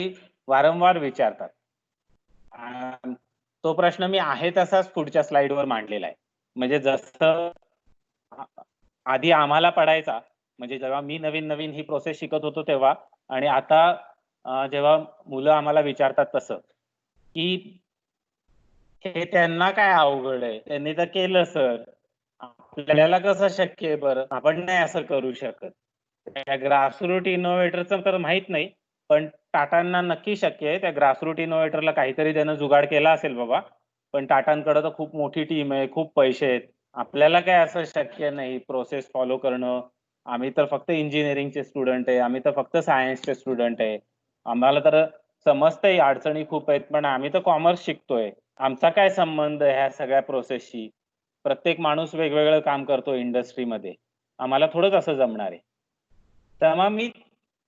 वारंवार विचारतात. तो प्रश्न मी आहे तसाच पुढच्या स्लाइडवर मांडलेला आहे. म्हणजे जसं आ आधी आम्हाला पडायचा, म्हणजे जेव्हा मी नवीन-नवीन ही प्रोसेस शिकत होतो तेव्हा आणि आता जेव्हा मुलं आम्हाला विचारतात तसं, की हे त्यांना काय अवघड आहे? त्यांनी तर केलं सर. आपल्याला कसं शक्य आहे बरं? आपण नाही असं करू शकत. त्या ग्रासरूट इनोव्हेटरचं तर माहीत नाही. पण टाटांना नक्की शक्य आहे. त्या ग्रासरूट इनोव्हेटरला काहीतरी त्यानं जुगाड केला असेल बाबा. पण टाटांकडे तर खूप मोठी टीम आहे, खूप पैसे आहेत. आपल्याला काय असं शक्य नाही प्रोसेस फॉलो करणं. आम्ही तर फक्त इंजिनिअरिंगचे स्टुडंट आहे. आम्ही तर फक्त सायन्सचे स्टुडंट आहे. आम्हाला तर समजतंय अडचणी खूप आहेत, पण आम्ही तर कॉमर्स शिकतोय. आमचा काय संबंध ह्या सगळ्या प्रोसेसशी? प्रत्येक माणूस वेगवेगळं काम करतो इंडस्ट्रीमध्ये. आम्हाला थोडंच असं जमणार आहे. तर मग मी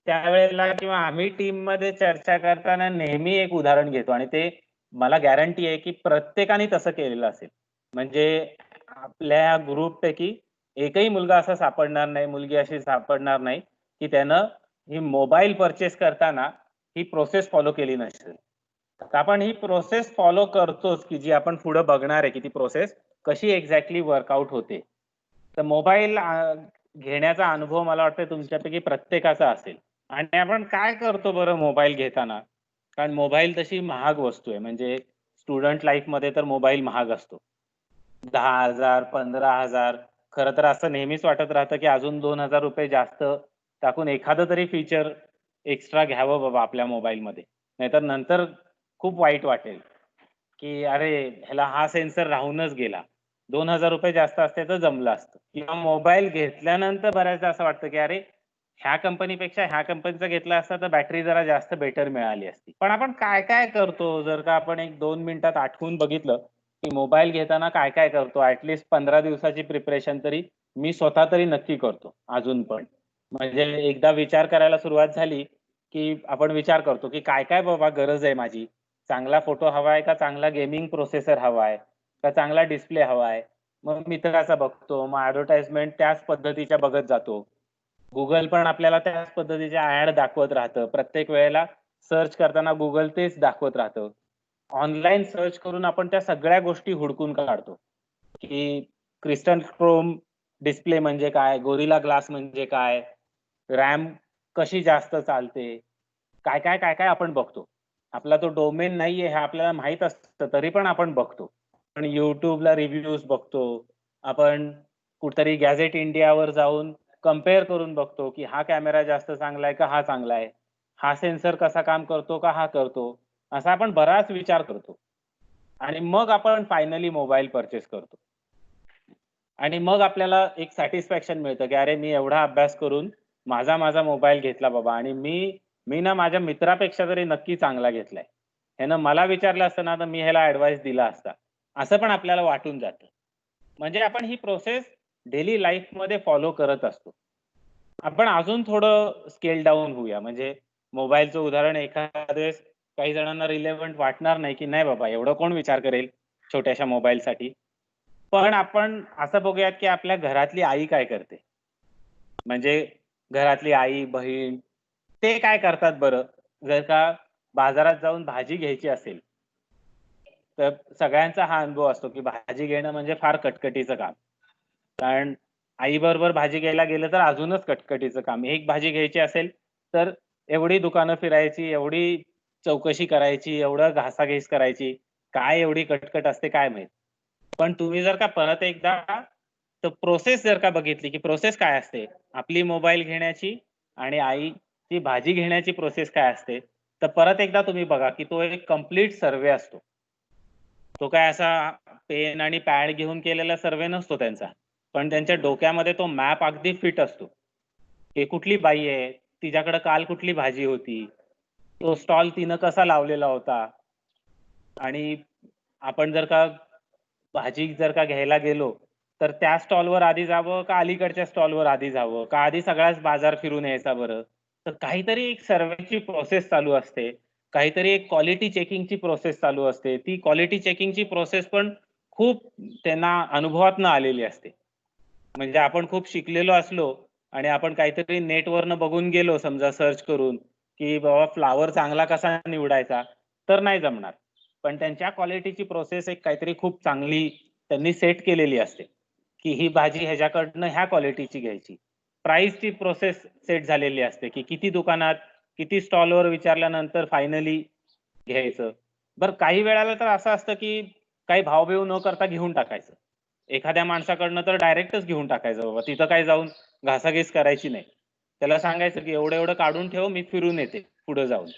त्यावेळेला किंवा आम्ही टीममध्ये चर्चा करताना नेहमी एक उदाहरण घेतो आणि ते मला गॅरंटी आहे, की प्रत्येकाने तसं केलेलं असेल. म्हणजे आपल्या ग्रुपपैकी एकही मुलगा असा सापडणार नाही, मुलगी अशी सापडणार नाही, की त्यानं ही मोबाईल पर्चेस करताना ही प्रोसेस फॉलो केली नसेल. तर आपण ही प्रोसेस फॉलो करतोच, की जी आपण पुढे बघणार आहे, की ती प्रोसेस कशी एक्झॅक्टली वर्कआउट होते. तर मोबाईल घेण्याचा अनुभव मला वाटतं तुमच्यापैकी प्रत्येकाचा असेल. आणि आपण काय करतो बरं मोबाईल घेताना? कारण मोबाईल तशी महाग वस्तू आहे. म्हणजे स्टुडंट लाईफमध्ये तर मोबाईल महाग असतो. 10,000 15,000 खरं तर असं नेहमीच वाटत राहतं, की अजून ₹2,000 जास्त टाकून एखादं तरी फीचर एक्स्ट्रा घ्यावं बाबा आपल्या मोबाईलमध्ये. नाहीतर नंतर खूप वाईट वाटेल, की अरे ह्याला हा सेन्सर राहूनच गेला. ₹2,000 जास्त असते तर जमलं असतं. किंवा मोबाईल घेतल्यानंतर बऱ्याचदा असं वाटतं, की अरे ह्या कंपनीपेक्षा ह्या कंपनीचा घेतला असता तर बॅटरी जरा जास्त बेटर मिळाली असती. पण आपण काय-काय करतो जर का आपण एक 2 मिनिटात आठवून बघितलं, की मोबाईल घेताना काय-काय करतो? ॲट लीस्ट 15 दिवसाची प्रिपरेशन तरी मी स्वतः तरी नक्की करतो अजून पण. म्हणजे एकदा विचार करायला सुरुवात झाली, की आपण विचार करतो, की काय-काय बाबा गरज आहे माझी? चांगला फोटो हवा आहे का चांगला गेमिंग प्रोसेसर हवा आहे? का चांगला डिस्प्ले हवा आहे? मग मित्राचा बघतो, मग ॲडव्हर्टाइजमेंट त्याच पद्धतीच्या बघत जातो. Google पण आपल्याला त्याच पद्धतीच्या ॲड दाखवत राहतं. प्रत्येक वेळेला सर्च करताना Google तेच दाखवत राहतं. ऑनलाईन सर्च करून आपण त्या सगळ्या गोष्टी हुडकून काढतो, की क्रिस्टल क्रोम डिस्प्ले म्हणजे काय? गोरिल्ला ग्लास म्हणजे काय? रॅम कशी जास्त चालते? काय-काय आपण बघतो. आपला तो डोमेन नाहीये हे आपल्याला माहीत असतं, तरी पण आपण बघतो. आपण YouTubeला रिव्ह्यूज बघतो. आपण कुठेतरी गॅझेट इंडियावर जाऊन कंपेअर करून बघतो, की हा कॅमेरा जास्त चांगला आहे का हा चांगला आहे? हा सेन्सर कसा काम करतो का हा करतो? असा आपण बराच विचार करतो. आणि मग आपण फायनली मोबाईल पर्चेस करतो. आणि मग आपल्याला एक सॅटिस्फॅक्शन मिळतं, की अरे मी एवढा अभ्यास करून माझा मोबाईल घेतला बाबा आणि मी मी ना माझ्या मित्रापेक्षा तरी नक्की चांगला घेतलाय. ह्यानं मला विचारलं असतं ना, तर मी ह्याला ॲडवाइस दिला असता. असं पण आपल्याला वाटून जातं. म्हणजे आपण ही प्रोसेस डेली लाईफमध्ये फॉलो करत असतो. आपण अजून थोडं स्केल डाउन होऊया. म्हणजे मोबाईलचं उदाहरण एखाद्या वेळेस काही जणांना रिलेव्हंट वाटणार नाही, की नाही बाबा एवढं कोण विचार करेल छोट्याशा मोबाईलसाठी. पण आपण असं बघूयात, की आपल्या घरातली आई काय करते? म्हणजे घरातली आई, बहीण ते काय करतात बरं? जर का बाजारात जाऊन भाजी घ्यायची असेल, तर सगळ्यांचा हा अनुभव असतो, की भाजी घेणं म्हणजे फार कटकटीचं काम. कारण आईबरोबर भाजी घ्यायला गेलं तर अजूनच कटकटीचं काम. एक भाजी घ्यायची असेल, तर एवढी दुकानं फिरायची, एवढी चौकशी करायची, एवढं घासाघीस करायची. काय एवढी कटकट असते काय माहीत. पण तुम्ही जर का परत एकदा तर प्रोसेस जर का बघितली, की प्रोसेस काय असते? आपली मोबाईल घेण्याची आणि आईची भाजी घेण्याची प्रोसेस काय असते? तर परत एकदा तुम्ही बघा, की तो एक कंप्लीट सर्व्हे असतो. तो काय असा पेन आणि पॅड घेऊन केलेला सर्व्हे नसतो त्यांचा. पण त्यांच्या डोक्यामध्ये तो मॅप अगदी फिट असतो. ही कुठली बाई आहे? तिच्याकडे काल कुठली भाजी होती? तो स्टॉल तिनं कसा लावलेला होता? आणि आपण जर का भाजी जर का घ्यायला गेलो, तर त्या स्टॉलवर आधी जावं का अलीकडच्या स्टॉलवर आधी जावं? का आधी सगळाच बाजार फिरून यायचा बरं? तर काहीतरी एक सर्व्हेची प्रोसेस चालू असते. काहीतरी एक क्वालिटी चेकिंगची प्रोसेस चालू असते. ती क्वालिटी चेकिंगची प्रोसेस पण खूप त्यांना अनुभवातनं आलेली असते. म्हणजे आपण खूप शिकलेलो असलो आणि आपण काहीतरी नेटवरनं बघून गेलो समजा सर्च करून, की बाबा फ्लावर चांगला कसा निवडायचा, तर नाही जमणार. पण त्यांच्या क्वालिटीची प्रोसेस एक काहीतरी खूप चांगली त्यांनी सेट केलेली असते, की ही भाजी ह्याच्याकडनं ह्या क्वालिटीची घ्यायची. प्राइसची प्रोसेस सेट झालेली असते, की किती दुकानात, किती स्टॉलवर विचारल्यानंतर फायनली घ्यायचं. बरं काही वेळेला तर असं असतं, की काही भाव-बिव न करता घेऊन टाकायचं. एखाद्या माणसाकडनं तर डायरेक्टच घेऊन टाकायचं बाबा. तिथं काय जाऊन घासाघीस करायची नाही. त्याला सांगायचं, की एवढं-एवढं काढून ठेव, मी फिरून येते पुढे जाऊन.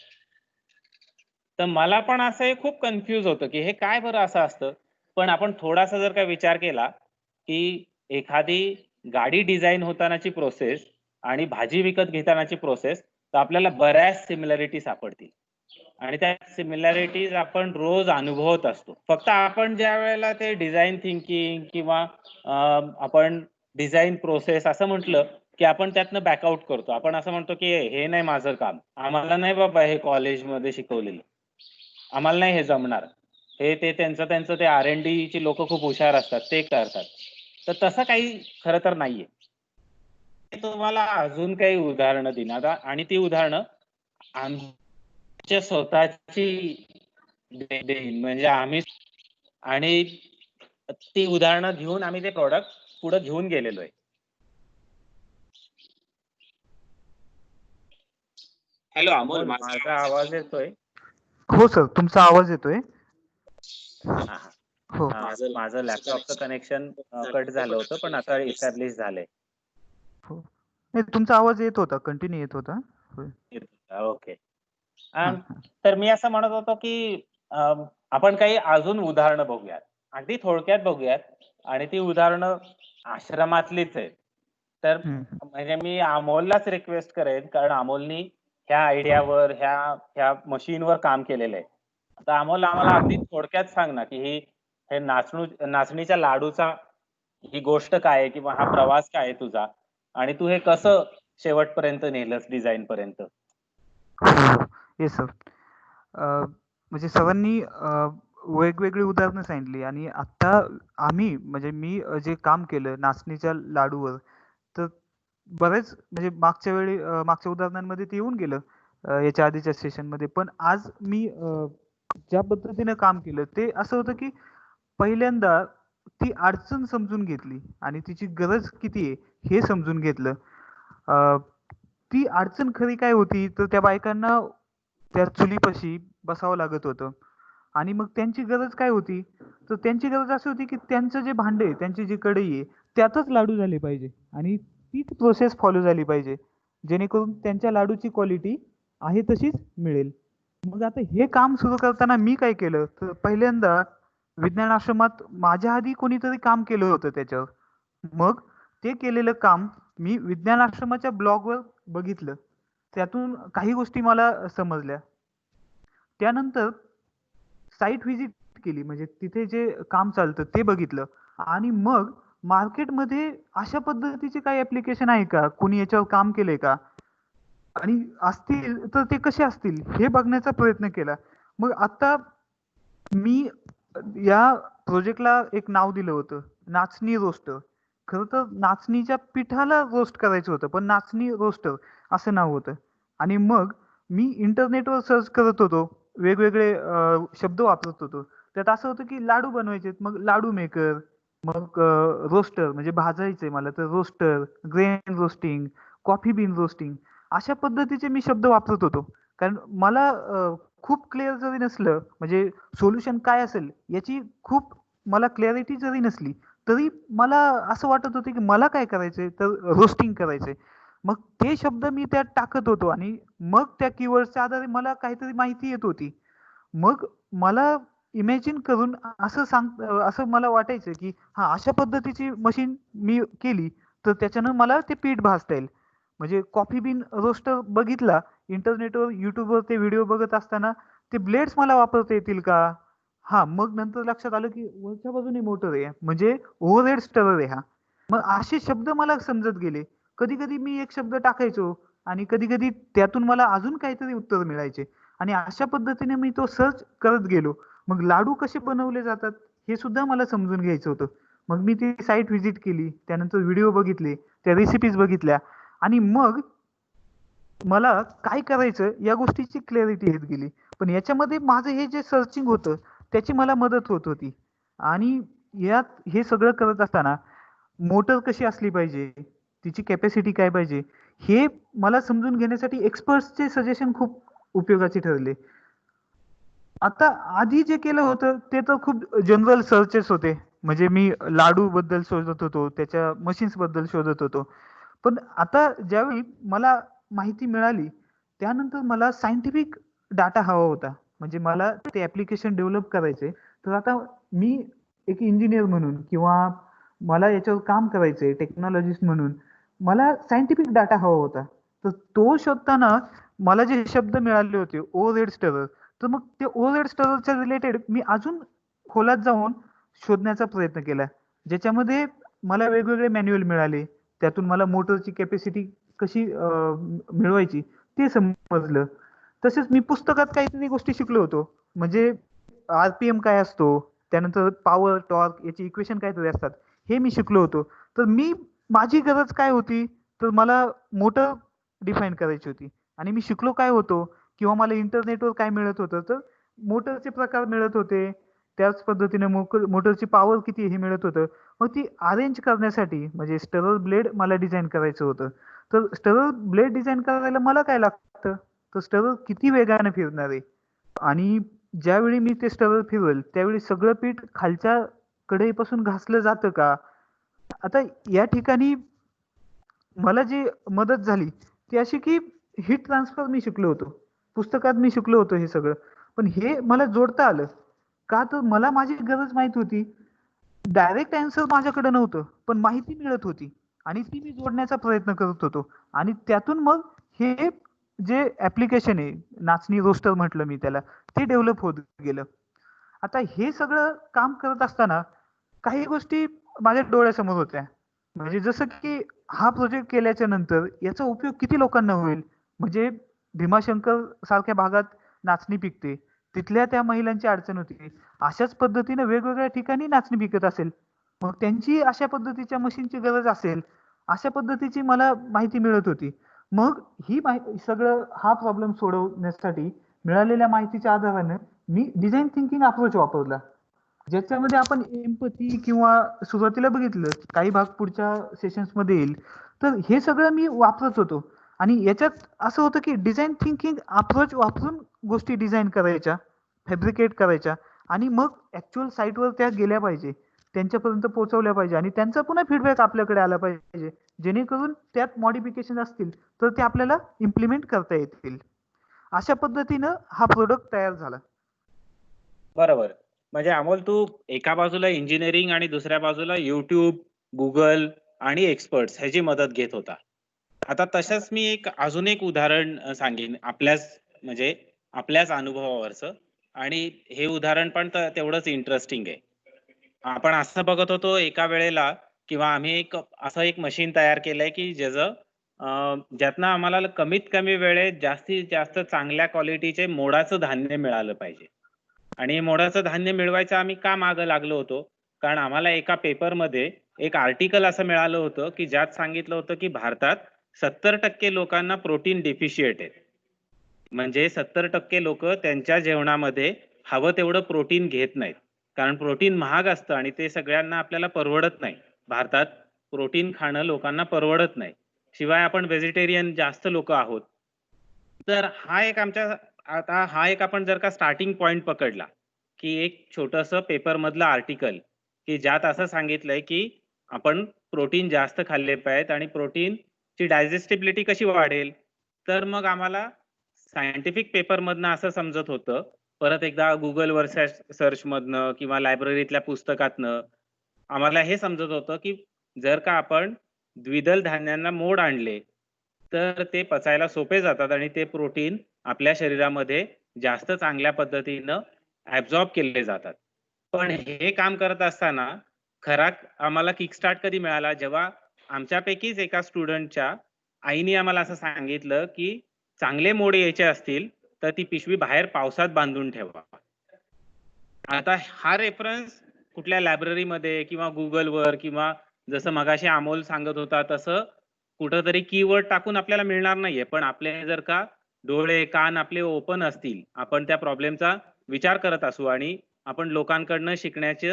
तर मला पण असं हे खूप कन्फ्यूज होतं, की हे काय बरं असं असतं? पण आपण थोडासा जर का विचार केला, की एखादी गाडी डिझाइन होतानाची प्रोसेस आणि भाजी विकत घेतानाची प्रोसेस, तर आपल्याला बऱ्याच सिमिलॅरिटी सापडतील. आणि त्या सिमिलॅरिटीज आपण रोज अनुभवत असतो. फक्त आपण ज्यावेळेला ते डिझाइन थिंकिंग किंवा आपण डिझाइन प्रोसेस असं म्हटलं, की आपण त्यातनं बॅक आउट करतो. आपण असं म्हणतो, की हे नाही माझं काम. आम्हाला नाही बाबा हे कॉलेजमध्ये शिकवलेलं. आम्हाला नाही हे जमणार. हे ते त्यांचं ते R&Dची लोकं खूप हुशार असतात, ते करतात. तर तसं काही खरं तर नाहीये. मी तुम्हाला अजून काही उदाहरणं देईन आता आणि ती उदाहरणं आमच्या स्वतःची देईन. म्हणजे आम्ही आणि ती उदाहरणं घेऊन आम्ही ते प्रॉडक्ट पुढे घेऊन गेलेलो आहे. हॅलो अमोल, माझा आवाज येतोय? हो सर, तुमचा आवाज येतोय. हां, हां. हो. माझं लॅपटॉपचं कनेक्शन कट झालं होतं, पण आता इस्टॅब्लिश झालंय. हो. नाही, तुमचा आवाज येत होता, कंटिन्यू येत होता. होय. ओके. हां, अं, हां. तर मी असं म्हणत होतो, की आपण काही अजून उदाहरणं बघूयात. अगदी थोडक्यात बघूयात आणि ती उदाहरणं आश्रमातलीच आहेत. तर हं, हं. म्हणजे मी अमोललाच रिक्वेस्ट करेन, कारण अमोलनी ह्या आयडियावर, ह्या मशीनवर काम केलेलं आहे. तर अमोल आम्हाला अगदी थोडक्यात सांग ना, की हे नाचणीच्या लाडूचा ही गोष्ट काय आहे किंवा हा प्रवास काय आहे तुझा? आणि तू हे कसं शेवटपर्यंत नेलंस डिझाइनपर्यंत? हो, येस सर. अ, म्हणजे सरांनी वेगवेगळी उदाहरणं सांगितली आणि आता आम्ही म्हणजे मी जे काम केलं नाचणीच्या लाडूवर, तर बरेच म्हणजे मागच्या उदाहरणांमध्ये ते येऊन गेलं याच्या आधीच्या सेशनमध्ये. पण आज मी ज्या पद्धतीनं काम केलं ते असं होतं, की पहिल्यांदा ती अडचण समजून घेतली आणि तिची गरज किती आहे हे समजून घेतलं. अ, ती अडचण खरी काय होती तर त्या बायकांना त्या चुलीपाशी बसावं लागत होतं आणि मग त्यांची गरज काय होती तर त्यांची गरज अशी होती की त्यांचं जे भांडे आहे, त्यांची जी कढई आहे त्यातच लाडू झाले पाहिजे आणि तीच प्रोसेस फॉलो झाली पाहिजे जेणेकरून त्यांच्या लाडूची क्वालिटी आहे तशीच मिळेल. मग आता हे काम सुरू करताना मी काय केलं तर पहिल्यांदा विज्ञान आश्रमात माझ्या आधी कोणीतरी काम केलं होतं त्याच्यावर. मग ते केलेलं काम मी विज्ञान आश्रमाच्या ब्लॉगवर बघितलं. त्यातून काही गोष्टी मला समजल्या. त्यानंतर साइट व्हिजिट केली म्हणजे तिथे जे काम चालतं ते बघितलं आणि मग मार्केटमध्ये अशा पद्धतीचे काही ॲप्लिकेशन आहे का? कोणी याच्यावर काम केलंय का? आणि असतील तर ते कसे असतील हे बघण्याचा प्रयत्न केला. मग आता मी या प्रोजेक्टला एक नाव दिलं होतं, नाचणी रोस्टर. खरं तर नाचणीच्या पिठाला रोस्ट करायचं होतं, पण नाचणी रोस्टर असं नाव होतं. आणि मग मी इंटरनेटवर सर्च करत होतो. वेगवेगळे शब्द वापरत होतो. त्यात असं होतं की लाडू बनवायचेत, मग लाडू मेकर, मग रोस्टर म्हणजे भाजायचंय मला तर roaster, grain roasting, coffee bean roasting अशा पद्धतीचे मी शब्द वापरत होतो. कारण मला खूप क्लिअर जरी नसलं म्हणजे सोल्युशन काय असेल याची खूप मला क्लॅरिटी जरी नसली, तरी मला असं वाटत होतं की मला काय करायचंय तर रोस्टिंग करायचंय. मग ते शब्द मी त्यात टाकत होतो आणि मग त्या कीवर्डच्या आधारे मला काहीतरी माहिती येत होती. मग मला इमॅजिन करून असं मला वाटायचं की हां, अशा पद्धतीची मशीन मी केली, तर त्याच्यानं मला ते पीठ भाजता येईल. म्हणजे कॉफी बीन रोस्टर बघितला इंटरनेटवर, YouTubeवर ते व्हिडिओ बघत असताना ते ब्लेड्स मला वापरता येतील का? हां, मग नंतर लक्षात आलं की वरच्या बाजूने मोटर आहे. म्हणजे ओव्हरहेड स्टरर आहे हा. मग असे शब्द मला समजत गेले. कधी-कधी मी एक शब्द टाकायचो आणि कधी-कधी त्यातून मला अजून काहीतरी उत्तर मिळायचे आणि अशा पद्धतीने मी तो सर्च करत गेलो. मग लाडू कसे बनवले जातात हे सुद्धा मला समजून घ्यायचं होतं. मग मी ती साइट व्हिजिट केली. त्यानंतर व्हिडिओ बघितले, त्या रेसिपीज बघितल्या आणि मग मला काय करायचं या गोष्टीची क्लॅरिटी येत गेली. पण याच्यामध्ये माझं हे जे सर्चिंग होतं, त्याची मला मदत होत होती. आणि यात हे सगळं करत असताना मोटर कशी असली पाहिजे, तिची कॅपॅसिटी काय पाहिजे, हे मला समजून घेण्यासाठी एक्सपर्ट्सचे सजेशन खूप उपयोगाचे ठरले. आता आधी जे केलं होतं ते तर खूप जनरल सर्चेस होते. म्हणजे मी लाडू बद्दल शोधत होतो, त्याच्या मशीन्स बद्दल शोधत होतो. पण आता ज्यावेळी मला माहिती मिळाली, त्यानंतर मला सायंटिफिक डाटा हवा होता. म्हणजे मला ते ॲप्लिकेशन डेव्हलप करायचे. तर आता मी एक इंजिनिअर म्हणून किंवा मला याच्यावर काम करायचंय टेक्नॉलॉजिस्ट म्हणून, मला सायंटिफिक डाटा हवा होता. तर तो शोधताना मला जे शब्द मिळाले होते ओव्हरहेड स्टरर, तर मग ते ओव्हरहेड स्टररच्या रिलेटेड मी अजून खोलात जाऊन शोधण्याचा प्रयत्न केला. ज्याच्यामध्ये मला वेगवेगळे मॅन्युअल मिळाले. त्यातून मला मोटरची कॅपॅसिटी कशी मिळवायची ते समजलं. तसेच मी पुस्तकात काहीतरी गोष्टी शिकलो होतो. म्हणजे आरपीएम काय असतो, त्यानंतर पॉवर, टॉर्क याची इक्वेशन काहीतरी असतात. हे मी शिकलो होतो. तर मी माझी गरज काय होती, तर मला मोटर डिफाईन करायची होती. आणि मी शिकलो काय होतो किंवा मला इंटरनेटवर काय मिळत होतं, तर मोटरचे प्रकार मिळत होते. त्याच पद्धतीने मोटरची पॉवर किती हे मिळत होतं. मग ती अरेंज करण्यासाठी म्हणजे स्टरर ब्लेड मला डिझाइन करायचं होतं. तर स्टरर ब्लेड डिझाइन करायला मला काय लागतं? तर स्टरर किती वेगाने फिरणार आहे आणि ज्यावेळी मी ते स्टरर फिरवेल, त्यावेळी सगळं पीठ खालच्या कढईपासून घासलं जातं का? आता या ठिकाणी मला जी मदत झाली, ती अशी की हीट ट्रान्सफर मी शिकलो होतो. पुस्तकात मी शिकलो होतो हे सगळं. पण हे मला जोडता आलं. का तर मला माझी गरज माहीत होती. डायरेक्ट ॲन्सर माझ्याकडे नव्हतं, पण माहिती मिळत होती आणि ती मी जोडण्याचा प्रयत्न करत होतो आणि त्यातून मग हे जे ॲप्लिकेशन आहे, नाचणी रोस्टर म्हटलं मी त्याला, ते डेव्हलप होत गेलं. आता हे सगळं काम करत असताना काही गोष्टी माझ्या डोळ्यासमोर होत्या. म्हणजे जसं की हा प्रोजेक्ट केल्याच्या नंतर याचा उपयोग किती लोकांना होईल? म्हणजे भीमाशंकर सारख्या भागात नाचणी पिकते. तिथल्या त्या महिलांची अडचण होती. अशाच पद्धतीने वेगवेगळ्या ठिकाणी नाचणी पिकत असेल. मग त्यांची अशा पद्धतीच्या मशीनची गरज असेल. अशा पद्धतीची मला माहिती मिळत होती. मग ही सगळं हा प्रॉब्लेम सोडवण्यासाठी मिळालेल्या माहितीच्या आधारानं मी डिझाइन थिंकिंग अप्रोच वापरला. ज्याच्यामध्ये आपण एम्पथी किंवा सुरुवातीला बघितलं, काही भाग पुढच्या सेशन्समध्ये येईल. तर हे सगळं मी वापरत होतो आणि याच्यात असं होतं की डिझाइन थिंकिंग अप्रोच वापरून गोष्टी डिझाइन करायच्या, फॅब्रिकेट करायच्या आणि मग ॲक्चुअल साईटवर त्या गेल्या पाहिजे. त्यांच्यापर्यंत पोहोचवल्या पाहिजे आणि त्यांचा पुन्हा फीडबॅक आपल्याकडे आला पाहिजे. जेणेकरून त्यात मॉडिफिकेशन असतील, तर ते आपल्याला इम्प्लिमेंट करता येतील. अशा पद्धतीनं हा प्रॉडक्ट तयार झाला. बरोबर. म्हणजे अमोल, तू एका बाजूला इंजिनिअरिंग आणि दुसऱ्या बाजूला YouTube, Google आणि एक्सपर्ट्स ह्याची मदत घेत होता. आता तसंच मी अजून एक उदाहरण सांगेन म्हणजे आपल्याच अनुभवावरचं, आणि हे उदाहरण पण तेवढंच इंटरेस्टिंग आहे. आपण असं बघत होतो एका वेळेला, किंवा आम्ही असं एक मशीन तयार केलंय की ज्यातनं आम्हाला कमीत कमी वेळेत जास्तीत जास्त चांगल्या क्वालिटीचे मोडाचं धान्य मिळालं पाहिजे. आणि मोडाचं धान्य मिळवायचं आम्ही का मागं लागलो होतो? कारण आम्हाला एका पेपरमध्ये एक आर्टिकल असं मिळालं होतं की ज्यात सांगितलं होतं की भारतात 70% लोकांना प्रोटीन डिफिशिएट आहेत. म्हणजे 70% लोक त्यांच्या जेवणामध्ये हवं तेवढं प्रोटीन घेत नाहीत. कारण प्रोटीन महाग असतं आणि ते सगळ्यांना आपल्याला परवडत नाही. भारतात प्रोटीन खाणं लोकांना परवडत नाही. शिवाय आपण व्हेजिटेरियन जास्त लोक आहोत. तर हा एक आपण जर का स्टार्टिंग पॉइंट पकडला, की एक छोटंसं पेपर मधलं आर्टिकल, की ज्यात असं सांगितलंय की आपण प्रोटीन जास्त खाल्ले पाहिजेत आणि प्रोटीनची डायजेस्टिबिलिटी कशी वाढेल. तर मग आम्हाला सायंटिफिक पेपर मधनं असं समजत होतं, परत एकदा गुगलवर सर्च मधनं किंवा लायब्ररीतल्या पुस्तकातनं आम्हाला हे समजत होतं की जर का आपण द्विदल धान्यांना मोड आणले, तर ते पचायला सोपे जातात आणि ते प्रोटीन आपल्या शरीरामध्ये जास्त चांगल्या पद्धतीनं ॲब्झॉर्ब केले जातात. पण हे काम करत असताना खरा आम्हाला किकस्टार्ट कधी मिळाला, जेव्हा आमच्यापैकीच एका स्टुडंटच्या आईने आम्हाला असं सांगितलं की चांगले मोड यायचे असतील तर ती पिशवी बाहेर पावसात बांधून ठेवा. आता हा रेफरन्स कुठल्या लायब्ररीमध्ये किंवा गुगलवर, किंवा जसं मगाशी अमोल सांगत होता तसं कुठंतरी कीवर्ड टाकून आपल्याला मिळणार नाहीये, पण आपले जर का डोळे कान आपले ओपन असतील, आपण त्या प्रॉब्लेमचा विचार करत असू आणि आपण लोकांकडनं शिकण्याची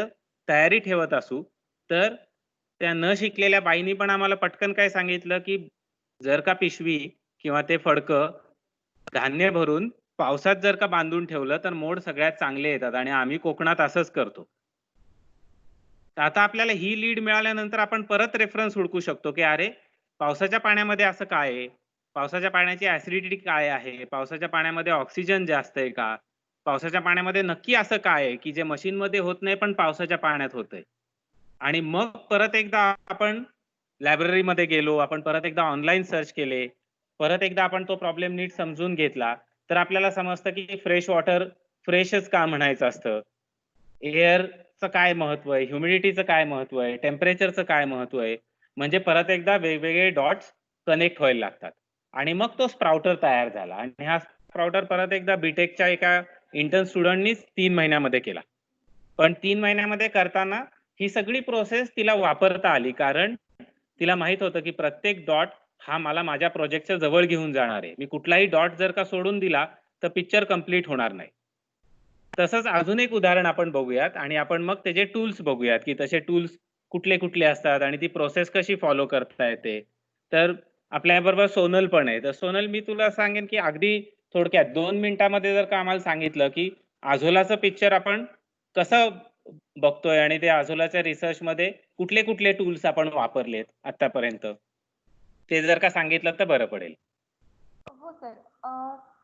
तयारी ठेवत असू, तर त्या न शिकलेल्या बाईंनी पण आम्हाला पटकन काय सांगितलं, की जर का पिशवी किंवा ते फडकं धान्य भरून पावसात जर का बांधून ठेवलं, तर मोड सगळ्यात चांगले येतात आणि आम्ही कोकणात असंच करतो. तर आता आपल्याला ही लीड मिळाल्यानंतर आपण परत रेफरन्स हुडकू शकतो, की अरे, पावसाच्या पाण्यामध्ये असं काय आहे? पावसाच्या पाण्याची ॲसिडिटी काय आहे? पावसाच्या पाण्यामध्ये ऑक्सिजन जास्त आहे का? पावसाच्या पाण्यामध्ये नक्की असं काय आहे, की जे मशीनमध्ये होत नाही, पण पावसाच्या पाण्यात होतंय? आणि मग परत एकदा आपण लायब्ररीमध्ये गेलो, आपण परत एकदा ऑनलाईन सर्च केले, परत एकदा आपण तो प्रॉब्लेम नीट समजून घेतला, तर आपल्याला समजतं, की फ्रेश वॉटर फ्रेशच का म्हणायचं असतं? एअरचं काय महत्व आहे, ह्युमिडिटीचं काय महत्व आहे, टेम्परेचरचं काय महत्व आहे, म्हणजे परत एकदा वेगवेगळे डॉट्स कनेक्ट व्हायला लागतात आणि मग तो स्प्राउटर तयार झाला आणि हा स्प्राउटर परत एकदा बीटेकच्या एका इंटर्न स्टुडंटनीच 3 महिन्यामध्ये केला. पण 3 महिन्यामध्ये करताना ही सगळी प्रोसेस तिला वापरता आली, कारण तिला माहित होतं, की प्रत्येक डॉट हा मला माझ्या प्रोजेक्टच्या जवळ घेऊन जाणार आहे. मी कुठलाही डॉट जर का सोडून दिला, तर पिक्चर कंप्लीट होणार नाही. तसंच अजून एक उदाहरण आपण बघूयात आणि आपण मग त्याचे टूल्स बघूयात, की तसे टूल्स कुठले-कुठले असतात आणि ती प्रोसेस कशी फॉलो करता येते. तर आपल्याबरोबर सोनल पण आहे. तर सोनल, मी तुला सांगेन, की अगदी थोडक्यात 2 मिनिटामध्ये जर का आम्हाला सांगितलं, की Azoलाचं पिक्चर आपण कसं बघतोय आणि ते Azoलाच्या रिसर्चमध्ये कुठले-कुठले टूल्स आपण वापरलेत आत्तापर्यंत, ते जर का सांगितलं तर बरं पडेल. हो सर.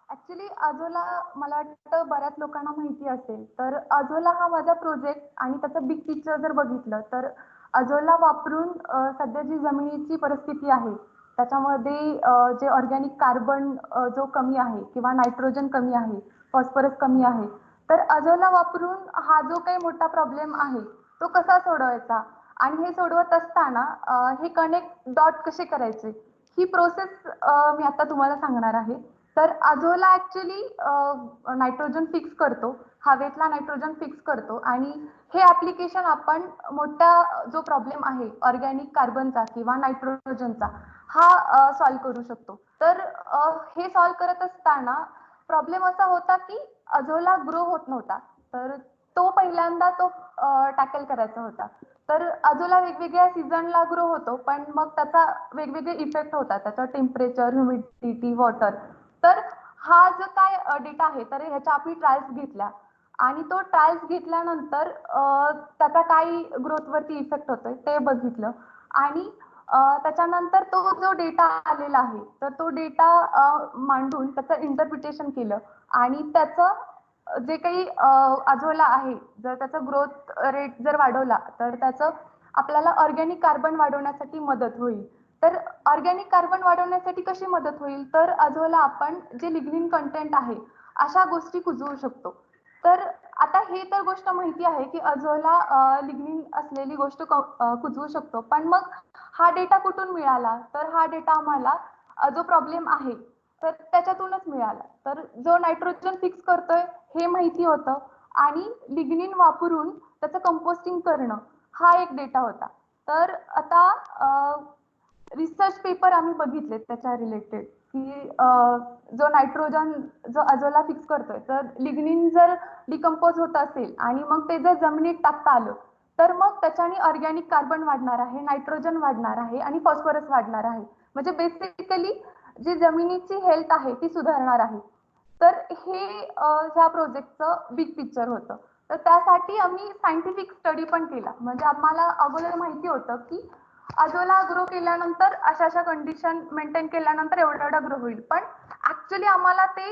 ॲक्चुअली Azoला मला वाटतं बऱ्याच लोकांना माहिती असेल. तर Azoला हा माझा प्रोजेक्ट आणि त्याचं बिग पिक्चर जर बघितलं तर Azoला वापरून सध्या जी जमिनीची परिस्थिती आहे, त्याच्यामध्ये जे ऑर्गॅनिक कार्बन जो कमी आहे किंवा नायट्रोजन कमी आहे, फॉस्फरस कमी आहे. तर Azoला वापरून हा जो काही मोठा प्रॉब्लेम आहे, तो कसा सोडवायचा आणि हे सोडवत असताना हे कनेक्ट डॉट कसे करायचे, ही प्रोसेस मी आता तुम्हाला सांगणार आहे. तर Azoला ॲक्चुअली नायट्रोजन फिक्स करतो. हवेतला नायट्रोजन फिक्स करतो आणि हे ॲप्लिकेशन आपण मोठा जो प्रॉब्लेम आहे ऑर्गॅनिक कार्बनचा किंवा नायट्रोजनचा हा सॉल्व्ह करू शकतो. तर हे सॉल्व्ह करत असताना प्रॉब्लेम असा होता की Azoला ग्रो होत नव्हता. तर तो पहिल्यांदा टॅकल करायचा होता. तर Azoला वेगवेगळ्या सीझनला ग्रो होतो, पण मग त्याचा वेगवेगळे इफेक्ट होतात. त्याचं टेम्परेचर, ह्युमिडिटी, वॉटर. तर हा जो काय डेटा आहे, तर ह्याच्या आम्ही ट्रायल्स घेतल्या आणि तो ट्रायल्स घेतल्यानंतर त्याचा काय ग्रोथवरती इफेक्ट होतोय ते बघितलं आणि त्याच्यानंतर तो जो डेटा आलेला आहे, तर तो डेटा मांडून त्याचं इंटरप्रिटेशन केलं आणि त्याचं जे काही Azoला आहे, जर त्याचा ग्रोथ रेट जर वाढवला, तर त्याचं आपल्याला ऑर्गॅनिक कार्बन वाढवण्यासाठी मदत होईल. तर ऑर्गॅनिक कार्बन वाढवण्यासाठी कशी मदत होईल? तर Azoला आपण जे लिग्निन कंटेंट आहे, अशा गोष्टी कुजवू शकतो. तर आता हे तर गोष्ट माहिती आहे, की Azoला लिग्निन असलेली गोष्ट कुजवू शकतो. पण मग हा डेटा कुठून मिळाला? तर हा डेटा आम्हाला जो प्रॉब्लेम आहे, तर त्याच्यातूनच मिळाला. तर जो नायट्रोजन फिक्स करतोय हे माहिती होतं आणि लिग्निन वापरून त्याचं कंपोस्टिंग करणं हा एक डेटा होता. तर आता रिसर्च पेपर आम्ही बघितलेत त्याच्या रिलेटेड, की जो नायट्रोजन जो Azoला फिक्स करतोय, तर लिग्निन जर डिकंपोज होत असेल आणि मग ते जर जमिनीत टाकता आलं, तर मग त्याच्याने ऑर्गॅनिक कार्बन वाढणार आहे, नायट्रोजन वाढणार आहे आणि फॉस्फरस वाढणार आहे. म्हणजे बेसिकली जी जमिनीची हेल्थ आहे ती सुधारणार आहे. तर हे ह्या प्रोजेक्टचं बिग पिक्चर होतं. तर त्यासाठी आम्ही सायंटिफिक स्टडी पण केला. म्हणजे आम्हाला अगोदर माहिती होतं, की Azoला ग्रो केल्यानंतर अशा-अशा कंडिशन मेंटेन केल्यानंतर एवढा-एवढा ग्रो होईल. पण ॲक्चुअली आम्हाला ते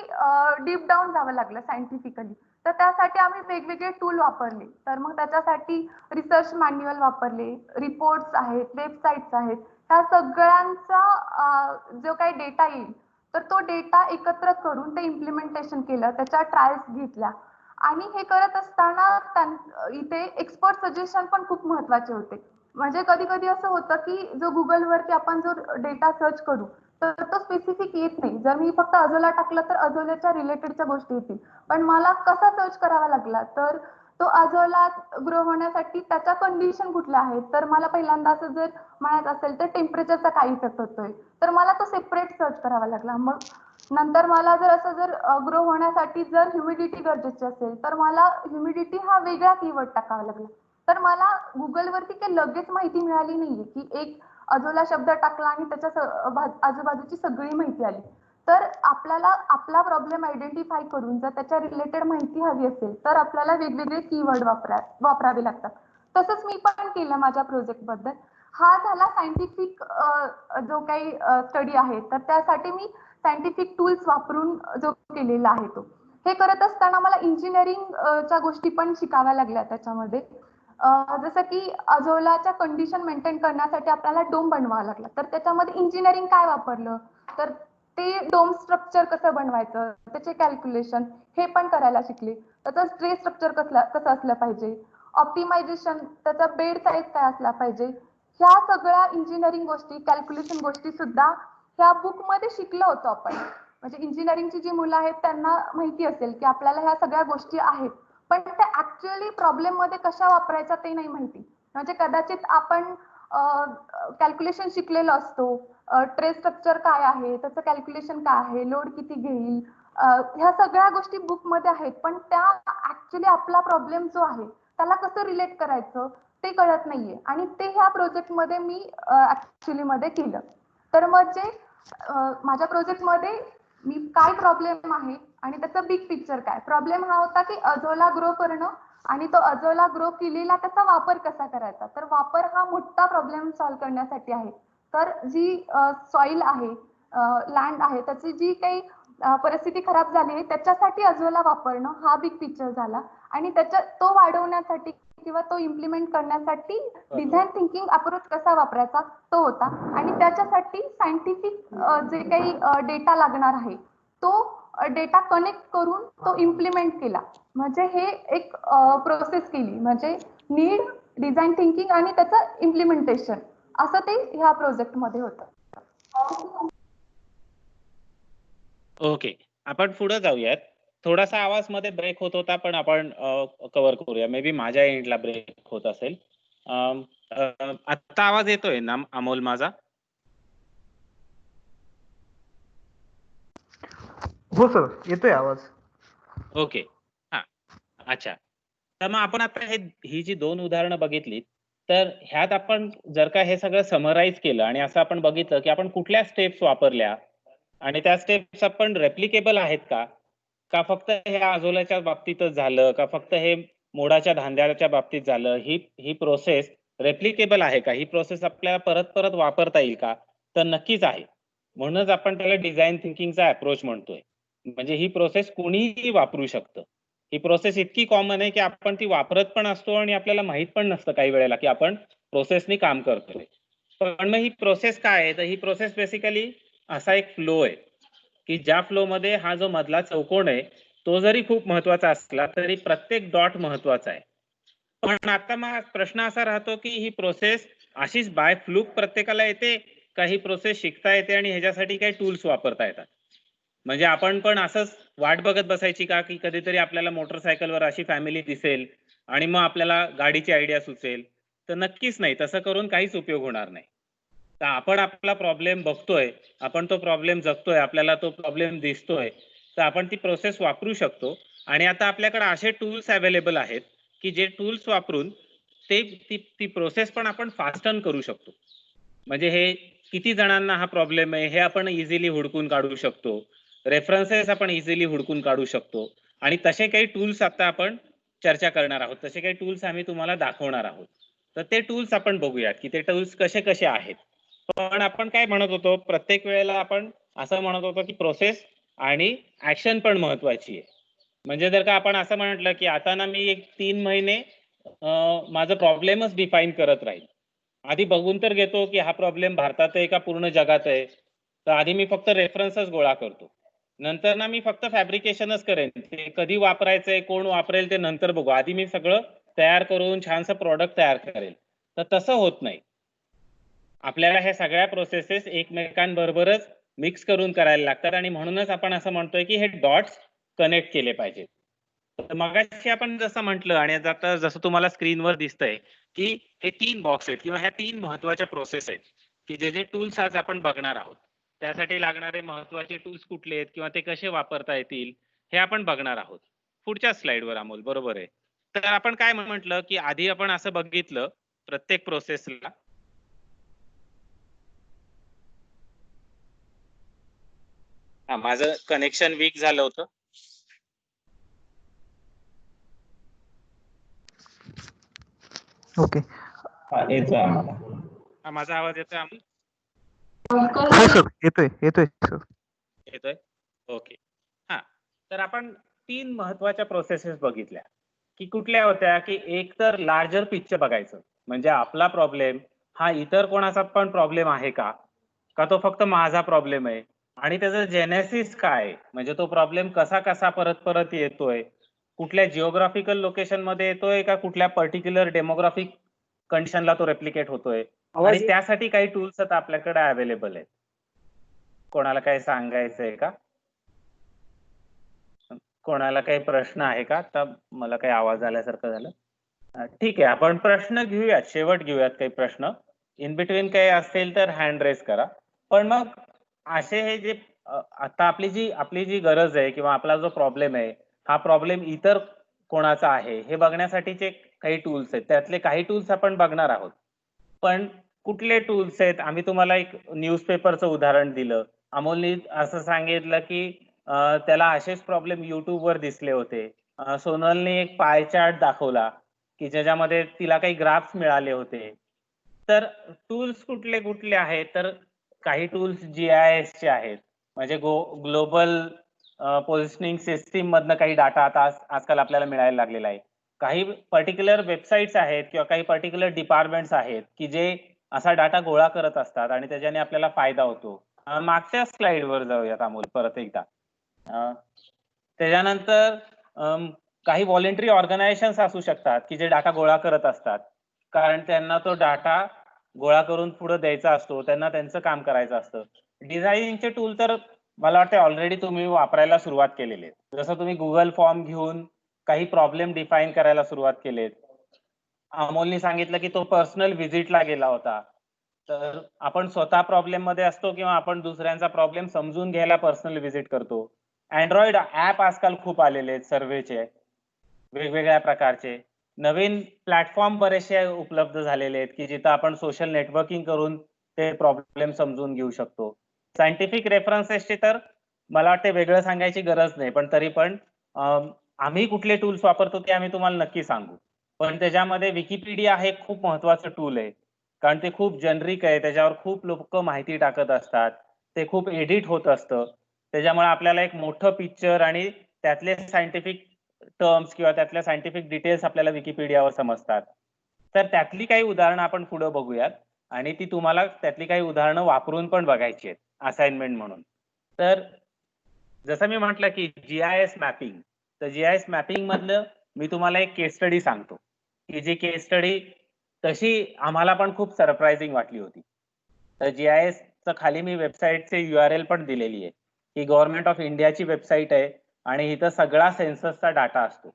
डीप डाउन जावं लागलं सायंटिफिकली. तर त्यासाठी आम्ही वेगवेगळे टूल वापरले. तर मग त्याच्यासाठी रिसर्च मॅन्युअल वापरले, रिपोर्ट्स आहेत, वेबसाईट्स आहेत. ह्या सगळ्यांचा जो काही डेटा येईल, तर तो डेटा एकत्र करून ते इम्प्लिमेंटेशन केलं. त्याच्या ट्रायल्स घेतल्या आणि हे करत असताना इथे एक्सपर्ट सजेशन पण खूप महत्त्वाचे होते. म्हणजे कधी-कधी असं होतं, की जो Googleवरती आपण जो डेटा सर्च करू, तर तो स्पेसिफिक येत नाही. जर मी फक्त Azoला टाकलं, तर Azoलाच्या रिलेटेडच्या गोष्टी येतील. पण मला कसा सर्च करावा लागला, तर तो अझोला ग्रो होण्यासाठी त्याच्या कंडिशन कुठल्या आहेत, तर मला पहिल्यांदा असं जर म्हणायचं असेल तर टेम्परेचरचा काय इफेक्ट होतोय, तर मला तो सेपरेट सर्च करावा लागला. मग नंतर मला जर ग्रो होण्यासाठी जर ह्युमिडिटी गरजेची असेल तर मला ह्युमिडिटी हा वेगळा कीवर्ड टाकावा लागला. तर मला गुगलवरती काही लगेच माहिती मिळाली नाहीये की एक अझोला शब्द टाकला आणि त्याच्या आजूबाजूची सगळी माहिती आली. तर आपल्याला आपला प्रॉब्लेम आयडेंटिफाय करून जर त्याच्या रिलेटेड माहिती हवी असेल तर आपल्याला वेगवेगळे कीवर्ड वापरावे लागतात. तसंच मी पण केलं माझ्या प्रोजेक्ट बद्दल. हा झाला सायंटिफिक जो काही स्टडी आहे, तर त्यासाठी मी सायंटिफिक टूल्स वापरून जो केलेला आहे तो. हे करत असताना मला इंजिनिअरिंग च्या गोष्टी पण शिकाव्या लागल्या त्याच्यामध्ये. जसं की अझोलाच्या कंडिशन मेंटेन करण्यासाठी आपल्याला डोम बनवावा लागला. तर त्याच्यामध्ये इंजिनिअरिंग काय वापरलं, तर ते डोम स्ट्रक्चर कसं बनवायचं, त्याचे कॅल्क्युलेशन हे पण करायला शिकले. त्याचं स्ट्रेस स्ट्रक्चर कसं असलं पाहिजे, ऑप्टिमायझेशन, त्याचा बेड साईज काय असला पाहिजे, ह्या सगळ्या इंजिनिअरिंग गोष्टी, कॅल्क्युलेशन गोष्टी सुद्धा ह्या बुकमध्ये शिकलो होतो आपण. म्हणजे इंजिनिअरिंगची जी मुलं आहेत त्यांना माहिती असेल की आपल्याला ह्या सगळ्या गोष्टी आहेत, पण त्या ऍक्च्युअली प्रॉब्लेम मध्ये कशा वापरायच्या ते नाही माहिती. म्हणजे कदाचित आपण कॅल्क्युलेशन शिकलेलो असतो, ट्रेस स्ट्रक्चर काय आहे, त्याचं कॅल्क्युलेशन काय आहे, लोड किती घेईल, ह्या सगळ्या गोष्टी बुकमध्ये आहेत, पण त्या ऍक्च्युअली आपला प्रॉब्लेम जो आहे त्याला कसं रिलेट करायचं ते कळत नाहीये. आणि ते ह्या प्रोजेक्टमध्ये मी ऍक्च्युअली मध्ये केलं. तर मग जे माझ्या प्रोजेक्टमध्ये मी काय प्रॉब्लेम आहे आणि त्याचा बिग पिक्चर काय. प्रॉब्लेम हा होता की अझोला ग्रो करणं आणि तो अझोला ग्रो केलेला त्याचा वापर कसा करायचा. तर वापर हा मोठा प्रॉब्लेम सॉल्व्ह करण्यासाठी आहे. तर जी सॉइल आहे, लँड आहे, त्याची जी काही परिस्थिती खराब झाली आहे त्याच्यासाठी अझोला वापरणं हा बिग पिक्चर झाला. आणि तो वाढवण्यासाठी किंवा तो इम्प्लिमेंट करण्यासाठी डिझाईन थिंकिंग अप्रोच कसा वापरायचा तो होता. आणि त्याच्यासाठी सायंटिफिक जे काही डेटा लागणार आहे तो डेटा कनेक्ट करून तो इम्प्लिमेंट केला. म्हणजे हे एक प्रोसेस केली, म्हणजे नीड, डिझाईन थिंकिंग आणि त्याचं इम्प्लिमेंटेशन, असं ते ह्या प्रोजेक्टमध्ये होतं. ओके, आपण पुढे जाऊयात. थोडासा आवाज मध्ये ब्रेक होत होता, पण आपण कव्हर करूया. मे बी माझ्या एंडला ब्रेक होत असेल. आता आवाज येतोय ना अमोल माझा? हो सर, येतोय आवाज. ओके, हा, अच्छा. तर मग आपण आता ही जी 2 उदाहरणं बघितली, तर ह्यात आपण जर का हे सगळं समराईज केलं आणि असं आपण बघितलं की आपण कुठल्या स्टेप्स वापरल्या आणि त्या स्टेप्स आपण रेप्लिकेबल आहेत का? का फक्त हे अझोलाच्या बाबतीतच झालं, का फक्त हे मोडाच्या धांद्याच्या बाबतीत झालं? ही प्रोसेस रेप्लिकेबल आहे का? ही प्रोसेस आपल्याला परत परत वापरता येईल का? तर नक्कीच आहे. म्हणूनच आपण त्याला डिझाईन थिंकिंगचा अप्रोच म्हणतोय. म्हणजे ही प्रोसेस कोणीही वापरू शकतं. ही प्रोसेस इतकी कॉमन आहे की आपण ती वापरत पण असतो आणि आपल्याला माहित पण नसतं काही वेळेला की आपण प्रोसेसनी काम करतोय. पण मग ही प्रोसेस काय आहे? तर ही प्रोसेस बेसिकली असा एक फ्लो आहे की ज्या फ्लो मध्ये हा जो मधला चौकोन आहे तो जरी खूप महत्वाचा असला तरी प्रत्येक डॉट महत्वाचा आहे. पण आता मग प्रश्न असा राहतो की ही प्रोसेस अशीच बाय फ्लूक प्रत्येकाला येते का ही प्रोसेस शिकता येते आणि ह्याच्यासाठी काही टूल्स वापरता येतात? म्हणजे आपण पण असंच वाट बघत बसायची का की कधीतरी आपल्याला मोटरसायकलवर अशी फॅमिली दिसेल आणि मग आपल्याला गाडीची आयडिया सुचेल? तर नक्कीच नाही, तसं करून काहीच उपयोग होणार नाही. तर आपण आपला प्रॉब्लेम बघतोय, आपण तो प्रॉब्लेम जगतोय, आपल्याला तो प्रॉब्लेम दिसतोय, तर आपण ती प्रोसेस वापरू शकतो. आणि आता आपल्याकडे असे टूल्स अवेलेबल आहेत की जे टूल्स वापरून ती प्रोसेस पण आपण फास्टन करू शकतो. म्हणजे हे किती जणांना हा प्रॉब्लेम आहे हे आपण इझिली हुडकून काढू शकतो. रेफरन्सेस आपण इझिली हुडकून काढू शकतो. आणि तसे काही टूल्स आता आपण चर्चा करणार आहोत. तसे काही टूल्स आम्ही तुम्हाला दाखवणार आहोत. तर ते टूल्स आपण बघूयात की ते टूल्स कसे कसे आहेत. पण आपण काय म्हणत होतो, प्रत्येक वेळेला आपण असं म्हणत होतो की प्रोसेस आणि ऍक्शन पण महत्वाची आहे. म्हणजे जर का आपण असं म्हटलं की आता ना मी एक 3 महिने माझा प्रॉब्लेमच डिफाईन करत राहील. आधी बघून तर घेतो की हा प्रॉब्लेम भारतात आहे का पूर्ण जगात आहे. तर आधी मी फक्त रेफरन्सच गोळा करतो. नंतर ना मी फक्त फॅब्रिकेशनच करेन. ते कधी वापरायचंय, कोण वापरेल ते नंतर बघू. आधी मी सगळं तयार करून छानसं प्रॉडक्ट तयार करेल. तर तसं होत नाही. आपल्याला ह्या सगळ्या प्रोसेसेस एकमेकांबरोबरच मिक्स करून करायला लागतात आणि म्हणूनच आपण असं म्हणतोय की हे डॉट्स कनेक्ट केले पाहिजेत. तर मगाशी आपण जसं म्हटलं आणि आता जसं तुम्हाला स्क्रीनवर दिसतंय की हे 3 बॉक्स आहेत किंवा ह्या 3 महत्वाच्या प्रोसेस आहेत की जे जे टूल्स आज आपण बघणार आहोत. त्यासाठी लागणारे महत्वाचे टूल्स कुठले आहेत किंवा ते कसे वापरता येतील हे आपण बघणार आहोत. पुढच्या स्लाइडवर अमोल, बरोबर आहे. तर आपण काय म्हटलं की आधी आपण असं बघितलं प्रत्येक प्रोसेसला माझं कनेक्शन वीक झालं होतं. ओके. येतोय आम्हाला. माझा आवाज येतोय अमोल? हो सर, येतोय येतोय सर. येतोय. ओके. हा, तर आपण 3 महत्वाच्या प्रोसेसेस बघितल्या की कुठल्या होत्या की एक तर लार्जर पिक्चर बघायचं म्हणजे आपला प्रॉब्लेम हा इतर कोणाचा पण प्रॉब्लेम आहे का तो फक्त माझा प्रॉब्लेम आहे आणि त्याचं जेनेसिस काय आहे? म्हणजे तो प्रॉब्लेम कसा कसा परत परत येतोय, कुठल्या जिओग्राफिकल लोकेशन मध्ये येतोय का कुठल्या पर्टिक्युलर डेमोग्राफिक कंडिशनला तो रेप्लिकेट होतोय आणि त्यासाठी काही टूल्स आता आपल्याकडे अवेलेबल आहेत. कोणाला काही सांगायचंय का? कोणाला काही प्रश्न आहे का? आता मला काही आवाज आल्यासारखं झालं. ठीक आहे, आपण प्रश्न घेऊयात, शेवट घेऊयात काही प्रश्न. इन बिटवीन काही असेल तर हँड रेस करा. पण मग असे हे जे आता आपली जी गरज आहे किंवा आपला जो प्रॉब्लेम आहे, हा प्रॉब्लेम इतर कोणाचा आहे हे बघण्यासाठीचे काही टूल्स आहेत. त्यातले काही टूल्स आपण बघणार आहोत. पण कुठले टूल्स आहेत? आम्ही तुम्हाला एक न्यूजपेपरचं उदाहरण दिलं. अमोलनी असं सांगितलं की त्याला असेच प्रॉब्लेम युट्यूबवर दिसले होते. सोनलने एक पाय चार्ट दाखवला की ज्याच्यामध्ये तिला काही ग्राफ्स मिळाले होते. तर टूल्स कुठले कुठले आहेत? तर काही टूल्स GIS चे आहेत. म्हणजे ग्लोबल पोझिशनिंग सिस्टीम मधनं काही डाटा आता आजकाल आपल्याला मिळायला लागलेला आहे. काही पर्टिक्युलर वेबसाईट्स आहेत किंवा काही पर्टिक्युलर डिपार्टमेंट्स आहेत की जे असा डाटा गोळा करत असतात आणि त्याच्याने आपल्याला फायदा होतो. मागच्या स्लाइडवर जाऊयात अमोल परत एकदा. त्याच्यानंतर काही व्हॉलेंटरी ऑर्गनायझेशन्स असू शकतात की जे डाटा गोळा करत असतात. कारण त्यांना तो डाटा गोळा करून पुढे द्यायचा असतो. त्यांना त्यांचं काम करायचं असतं. डिझायनिंगचे टूल तर मला वाटतं ऑलरेडी तुम्ही वापरायला सुरुवात केलेली आहे. जसं तुम्ही गुगल फॉर्म घेऊन काही प्रॉब्लेम डिफाईन करायला सुरुवात केलीत. अमोलनी सांगितलं की तो पर्सनल व्हिजिटला गेला होता. तर आपण स्वतः प्रॉब्लेम मध्ये असतो किंवा आपण दुसऱ्यांचा प्रॉब्लेम समजून घ्यायला पर्सनल व्हिजिट करतो. अँड्रॉइड ऍप आजकाल खूप आलेले आहेत सर्वेचे, वेगवेगळ्या प्रकारचे. नवीन प्लॅटफॉर्म बरेचसे उपलब्ध झालेले आहेत की जिथं आपण सोशल नेटवर्किंग करून ते प्रॉब्लेम समजून घेऊ शकतो. सायंटिफिक रेफरन्सेसची तर मला वाटते वेगळं सांगायची गरज नाही, पण तरी पण आम्ही कुठले टूल्स वापरतो ते आम्ही तुम्हाला नक्की सांगू. पण त्याच्यामध्ये विकिपीडिया हे खूप महत्वाचं टूल आहे. कारण ते खूप जनरिक आहे, त्याच्यावर खूप लोक माहिती टाकत असतात. ते खूप एडिट होत असतं. त्याच्यामुळे आपल्याला एक मोठं पिक्चर आणि त्यातले सायंटिफिक टर्म्स किंवा त्यातल्या सायंटिफिक डिटेल्स आपल्याला विकिपीडियावर समजतात. तर त्यातली काही उदाहरणं आपण पुढे बघूयात आणि ती तुम्हाला त्यातली काही उदाहरणं वापरून पण बघायची आहेत असाइनमेंट म्हणून. तर जसं मी म्हटलं की GIS मॅपिंग, तर GIS मॅपिंग मधलं मी तुम्हाला एक केस स्टडी सांगतो की जी केस स्टडी तशी आम्हाला पण खूप सरप्राइझिंग वाटली होती. तर GIS चं खाली मी वेबसाईटचे URL पण दिलेली आहे ही गव्हर्नमेंट ऑफ इंडियाची वेबसाईट आहे आणि इथं सगळा सेन्ससचा डाटा असतो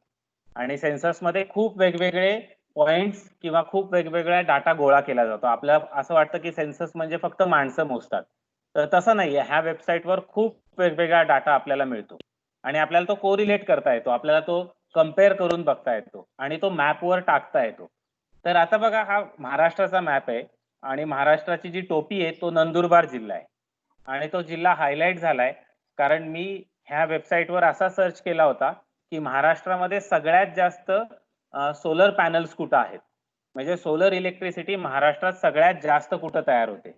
आणि सेन्सस मध्ये खूप वेगवेगळे पॉइंट्स किंवा खूप वेगवेगळा डाटा गोळा केला जातो. आपल्याला असं वाटतं की सेन्सस म्हणजे फक्त माणसं मोजतात, तर तसं नाहीये. ह्या वेबसाईटवर खूप वेगवेगळा डाटा आपल्याला मिळतो आणि आपल्याला तो कोरिलेट करता येतो, आपल्याला तो कम्पेअर करून बघता येतो आणि तो मॅपवर टाकता येतो. तर आता बघा, हा महाराष्ट्राचा मॅप आहे आणि महाराष्ट्राची जी टोपी आहे तो नंदुरबार जिल्हा आहे आणि तो जिल्हा हायलाइट झालाय कारण मी ह्या वेबसाईटवर असा सर्च केला होता की महाराष्ट्रामध्ये सगळ्यात जास्त सोलर पॅनल्स कुठं आहेत, म्हणजे सोलर इलेक्ट्रिसिटी महाराष्ट्रात सगळ्यात जास्त कुठं तयार होते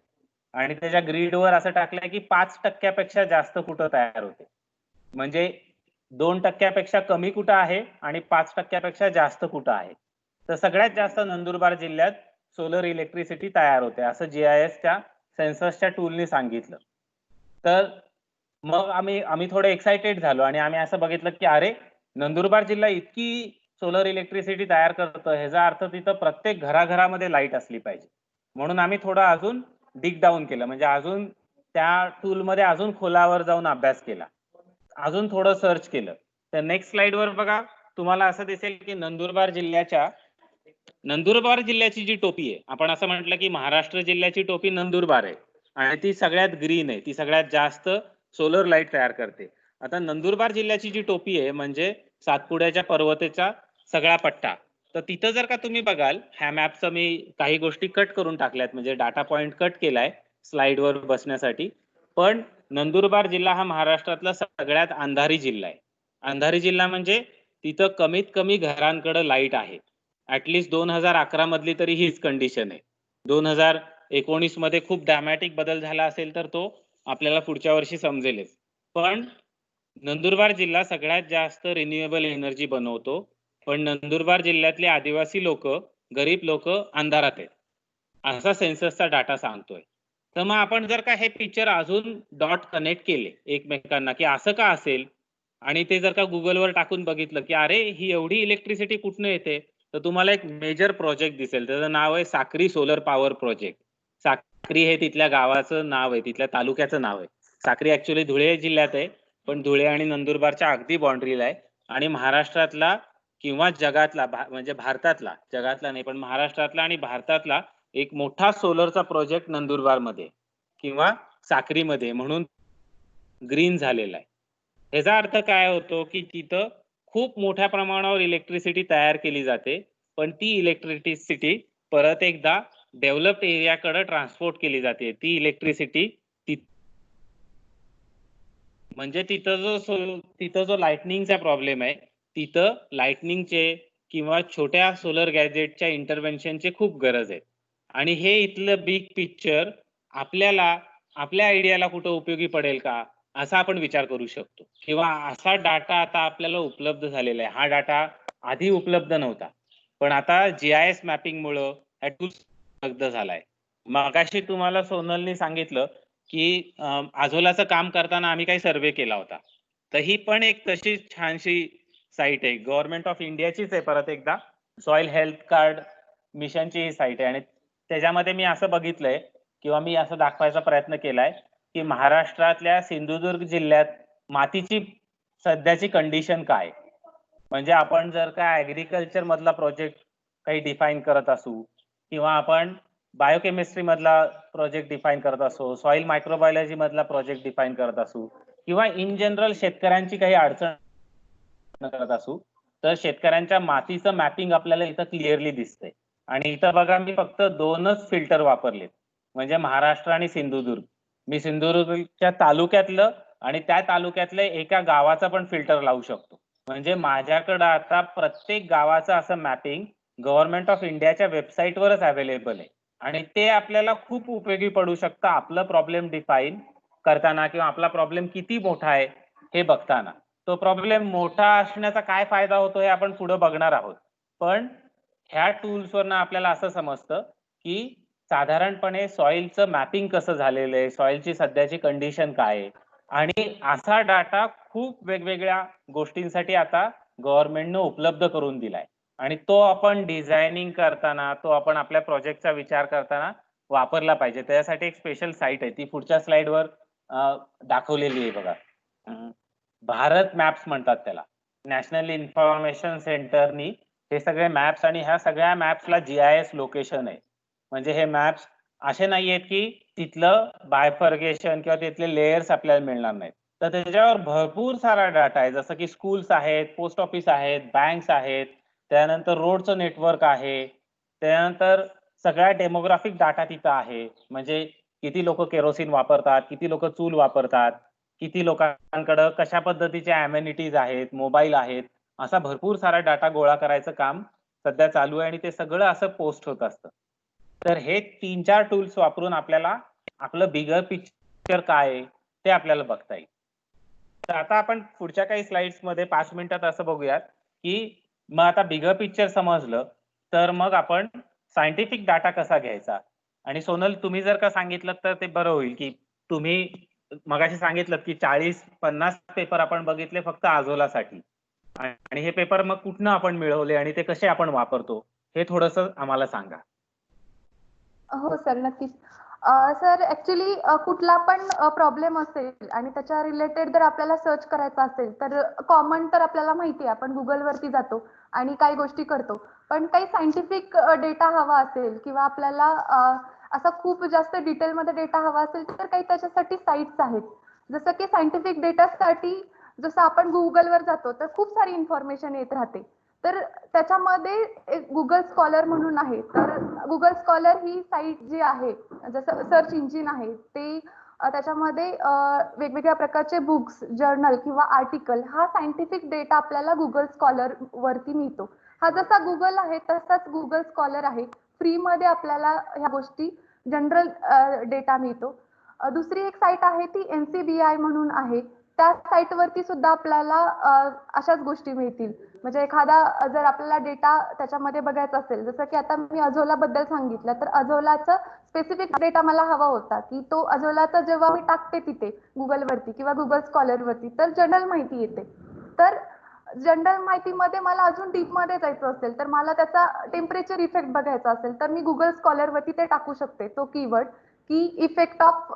आणि त्याच्या ग्रीडवर असं टाकलंय की 5% जास्त कुठं तयार होते. म्हणजे 2% कमी कुठं आहे आणि 5% जास्त कुठं आहे. तर सगळ्यात जास्त नंदुरबार जिल्ह्यात सोलर इलेक्ट्रिसिटी तयार होते असं GISच्या सेन्ससच्या टूलने सांगितलं. तर मग आम्ही थोडे एक्साइटेड झालो आणि आम्ही असं बघितलं की अरे, नंदुरबार जिल्हा इतकी सोलर इलेक्ट्रिसिटी तयार करतो, ह्याचा अर्थ तिथं प्रत्येक घराघरामध्ये लाईट असली पाहिजे. म्हणून आम्ही थोडं अजून डिग डाऊन केलं, म्हणजे अजून त्या टूलमध्ये अजून खोलावर जाऊन अभ्यास केला, अजून थोडं सर्च केलं. तर नेक्स्ट स्लाइडवर बघा, तुम्हाला असं दिसेल की नंदुरबार जिल्ह्याची जी टोपी आहे, आपण असं म्हटलं की महाराष्ट्र जिल्ह्याची टोपी नंदुरबार आहे आणि ती सगळ्यात ग्रीन आहे, ती सगळ्यात जास्त सोलर लाईट तयार करते. आता नंदुरबार जिल्ह्याची जी टोपी आहे म्हणजे सातपुड्याच्या पर्वताचा सगळा पट्टा. तर तिथं जर का तुम्ही बघाल, ह्या मॅपचं मी काही गोष्टी कट करून टाकल्यात, म्हणजे डाटा पॉइंट कट केलाय स्लाइडवर बसण्यासाठी. पण नंदुरबार जिल्हा हा महाराष्ट्रातला सगळ्यात अंधारी जिल्हा आहे. अंधारी जिल्हा म्हणजे तिथं कमीत कमी घरांकडे लाईट आहे. ऍटलिस्ट 2011 मधली तरी हीच कंडिशन आहे. 2019 मध्ये खूप ड्रॅमॅटिक बदल झाला असेल तर तो आपल्याला पुढच्या वर्षी समजेलच. पण नंदुरबार जिल्हा सगळ्यात जास्त रिन्युएबल एनर्जी बनवतो, पण नंदुरबार जिल्ह्यातले आदिवासी लोक, गरीब लोक अंधारात आहेत, असा सेन्ससचा डाटा सांगतोय. तर मग आपण जर का हे पिक्चर अजून डॉट कनेक्ट केले एकमेकांना की असं का असेल, आणि ते जर का गुगलवर टाकून बघितलं की अरे ही एवढी इलेक्ट्रिसिटी कुठनं येते, तर तुम्हाला एक मेजर प्रोजेक्ट दिसेल. त्याचं नाव आहे Sakri solar power project. Sakri हे तिथल्या गावाचं नाव आहे, तिथल्या तालुक्याचं नाव आहे. साक्री ऍक्च्युली धुळे जिल्ह्यात आहे, पण धुळे आणि नंदुरबारच्या अगदी बाउंड्रीला आहे. आणि महाराष्ट्रातला किंवा जगातला म्हणजे भारतातला, जगातला नाही पण महाराष्ट्रातला आणि भारतातला एक मोठा सोलरचा प्रोजेक्ट नंदुरबार मध्ये किंवा साक्रीमध्ये म्हणून ग्रीन झालेला आहे. याचा अर्थ काय होतो की तिथं खूप मोठ्या प्रमाणावर इलेक्ट्रिसिटी तयार केली जाते, पण ती इलेक्ट्रिसिटी परत एकदा डेव्हलप्ड एरियाकडे ट्रान्सपोर्ट केली जाते. ती इलेक्ट्रिसिटी म्हणजे तिथं जो लाइटनिंगचा प्रॉब्लेम आहे, तिथं लाइटनिंगचे किंवा छोट्या सोलर गॅजेटच्या इंटरव्हेन्शनची खूप गरज आहे. आणि हे इथलं बिग पिक्चर आपल्याला आपल्या आयडियाला कुठं उपयोगी पडेल का, असा आपण विचार करू शकतो. किंवा असा डाटा आता आपल्याला उपलब्ध झालेला आहे. हा डाटा आधी उपलब्ध नव्हता, पण आता GIS मॅपिंगमुळं हा टूल उपलब्ध झालाय. मगाशी तुम्हाला सोनलनी सांगितलं की आझोलाचं काम करताना आम्ही काही सर्वे केला होता. तर ही पण एक तशी छानशी साईट आहे, गव्हर्नमेंट ऑफ इंडियाचीच आहे. परत एकदा सॉइल हेल्थ कार्ड मिशनची ही साईट आहे. आणि त्याच्यामध्ये मी असं बघितलंय किंवा मी असं दाखवायचा प्रयत्न केलाय की महाराष्ट्रातल्या सिंधुदुर्ग जिल्ह्यात मातीची सध्याची कंडिशन काय. म्हणजे आपण जर का ऍग्रिकल्चर मधला प्रोजेक्ट काही डिफाईन करत असू किंवा आपण बायोकेमिस्ट्री मधला प्रोजेक्ट डिफाईन करत असो, सॉइल मायक्रोबायोलॉजी मधला प्रोजेक्ट डिफाईन करत असू किंवा इन जनरल शेतकऱ्यांची काही अडचण करत असू, तर शेतकऱ्यांच्या मातीचं मॅपिंग आपल्याला इथं क्लिअरली दिसतंय. आणि इथं बघा मी फक्त 2च फिल्टर वापरलेत, म्हणजे महाराष्ट्र आणि सिंधुदुर्ग. मी सिंधुदुर्गच्या तालुक्यातलं आणि त्या तालुक्यातल्या एका गावाचा पण फिल्टर लावू शकतो. म्हणजे माझ्याकडं आता प्रत्येक गावाचं असं मॅपिंग गव्हर्नमेंट ऑफ इंडियाच्या वेबसाईटवरच अवेलेबल आहे. आणि ते आपल्याला खूप उपयोगी पडू शकतं आपलं प्रॉब्लेम डिफाईन करताना किंवा आपला प्रॉब्लेम किती मोठा आहे हे बघताना. तो प्रॉब्लेम मोठा असण्याचा काय फायदा होतो हे आपण पुढे बघणार आहोत. पण ह्या टूल्सवरनं आपल्याला असं समजतं की साधारणपणे सॉइलचं मॅपिंग कसं झालेलं आहे, सॉइलची सध्याची कंडिशन काय आहे. आणि असा डाटा खूप वेगवेगळ्या गोष्टींसाठी आता गव्हर्नमेंटनं उपलब्ध करून दिलाय. आणि तो आपण डिझायनिंग करताना, तो आपण आपल्या प्रोजेक्टचा विचार करताना वापरला पाहिजे. त्यासाठी एक स्पेशल साईट आहे, ती पुढच्या स्लाइडवर दाखवलेली आहे बघा. भारत मॅप्स म्हणतात त्याला. नॅशनल इन्फॉर्मेशन सेंटरनी हे सगळे मॅप्स आणि ह्या सगळ्या मॅप्सला GIS लोकेशन आहे. म्हणजे हे मॅप्स असे नाहीयेत की तिथलं बायफर्गेशन किंवा तिथले लेयर्स आपल्याला मिळणार नाहीत. तर त्याच्यावर भरपूर सारा डाटा आहे, जसं की स्कूल्स आहेत, पोस्ट ऑफिस आहेत, बँक्स आहेत, त्यानंतर रोडचं नेटवर्क आहे, त्यानंतर सगळ्या डेमोग्राफिक डाटा तिथं आहे. म्हणजे किती लोक केरोसिन वापरतात, किती लोक चूल वापरतात, किती लोकांकडे कशा पद्धतीचे अमेनिटीज आहेत, मोबाईल आहेत, असा भरपूर सारा डाटा गोळा करायचं काम सध्या चालू आहे आणि ते सगळं असं पोस्ट होत असतं. तर हे 3-4 टूल्स वापरून आपल्याला आपलं बिगर पिक्चर काय आहे ते आपल्याला बघता येईल. तर आता आपण पुढच्या काही स्लाइड्स मध्ये 5 मिनिटात असं बघूयात की मग आता बिगर पिक्चर समजलं तर मग आपण सायंटिफिक डाटा कसा घ्यायचा. आणि सोनल तुम्ही जर का सांगितलं तर ते बरं होईल की तुम्ही मगाशी सांगितलं की 40-50 पेपर आपण बघितले फक्त आझोलासाठी, आणि हे पेपर मग कुठनं आपण मिळवले आणि ते कसे आपण वापरतो हे थोडंसं आम्हाला सांगा. हो सर, नक्कीच. सर ऍक्च्युली कुठला पण प्रॉब्लेम असेल आणि त्याच्या रिलेटेड जर आपल्याला सर्च करायचा असेल तर कॉमन तर आपल्याला माहिती आहे, आपण गुगलवरती जातो आणि काही गोष्टी करतो. पण काही सायंटिफिक डेटा हवा असेल किंवा आपल्याला असा खूप जास्त डिटेलमध्ये डेटा हवा असेल तर काही त्याच्यासाठी साईट्स आहेत. जसं की सायंटिफिक डेटासाठी जसं आपण गुगलवर जातो तर खूप सारी इन्फॉर्मेशन येत राहते. तर त्याच्यामध्ये एक गुगल स्कॉलर म्हणून आहे. तर गुगल स्कॉलर ही साईट जी आहे, जसं सर्च इंजिन आहे ते त्याच्यामध्ये वेगवेगळ्या प्रकारचे बुक्स, जर्नल किंवा आर्टिकल हा सायंटिफिक डेटा आपल्याला गुगल स्कॉलर वरती मिळतो. हा जसा गुगल आहे तसाच गुगल स्कॉलर आहे. फ्रीमध्ये आपल्याला ह्या गोष्टी जनरल डेटा मिळतो. दुसरी एक साईट आहे ती NCBI म्हणून आहे. त्या साईटवरती सुद्धा आपल्याला अशाच गोष्टी मिळतील. म्हणजे एखादा जर आपल्याला डेटा त्याच्यामध्ये बघायचा असेल, जसं की आता मी अझोला बद्दल सांगितलं, तर अझोलाचं स्पेसिफिक डेटा मला हवा होता, की तो अझोलाचा जेव्हा मी टाकते तिथे गुगलवरती किंवा गुगल स्कॉलरवरती तर जनरल माहिती येते. तर जनरल माहितीमध्ये मला अजून डीपमध्ये जायचं असेल, तर मला त्याचा टेम्परेचर इफेक्ट बघायचा असेल, तर मी गुगल स्कॉलरवरती ते टाकू शकते तो कीवर्ड, की इफेक्ट ऑफ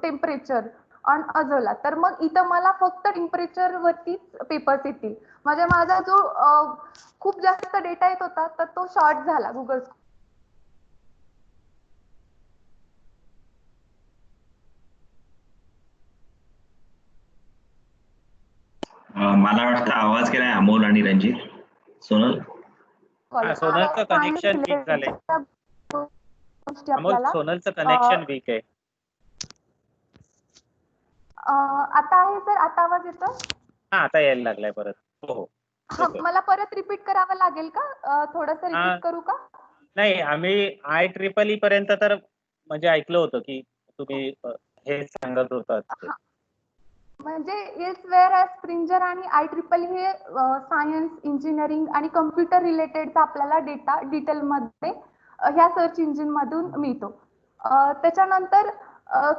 टेम्परेचर ऑन अझोला. तर मग इथं मला फक्त टेम्परेचर वरतीच पेपर्स येतील. म्हणजे माझा जो खूप जास्त डेटा येत होता तर तो शॉर्ट झाला गुगल. मला वाटतं आवाज गेलाय अमोल आणि रंजित. सोनल. सोनलचं कनेक्शन वीक झालंय. गोष्टी अमोल, आपल्याला सोनलचं कनेक्शन वीक आहे. आता आहे सर, आता आवाज येतो? हा, आता यायला लागलाय परत. हो हो, हा, येतोय. मला परत रिपीट करावं लागेल का? थोडंसं हा. रिपीट करू का? नाही, आम्ही IEEE पर्यंत तर म्हणजे ऐकलं होतं की तुम्ही हे सांगत होतात ते. म्हणजे एल्सवेअर ॲज स्प्रिंगर आणि IEEE हे सायन्स, इंजिनिअरिंग आणि कम्प्युटर रिलेटेडचा आपल्याला डेटा डिटेलमध्ये ह्या सर्च इंजिन मधून मिळतो. त्याच्यानंतर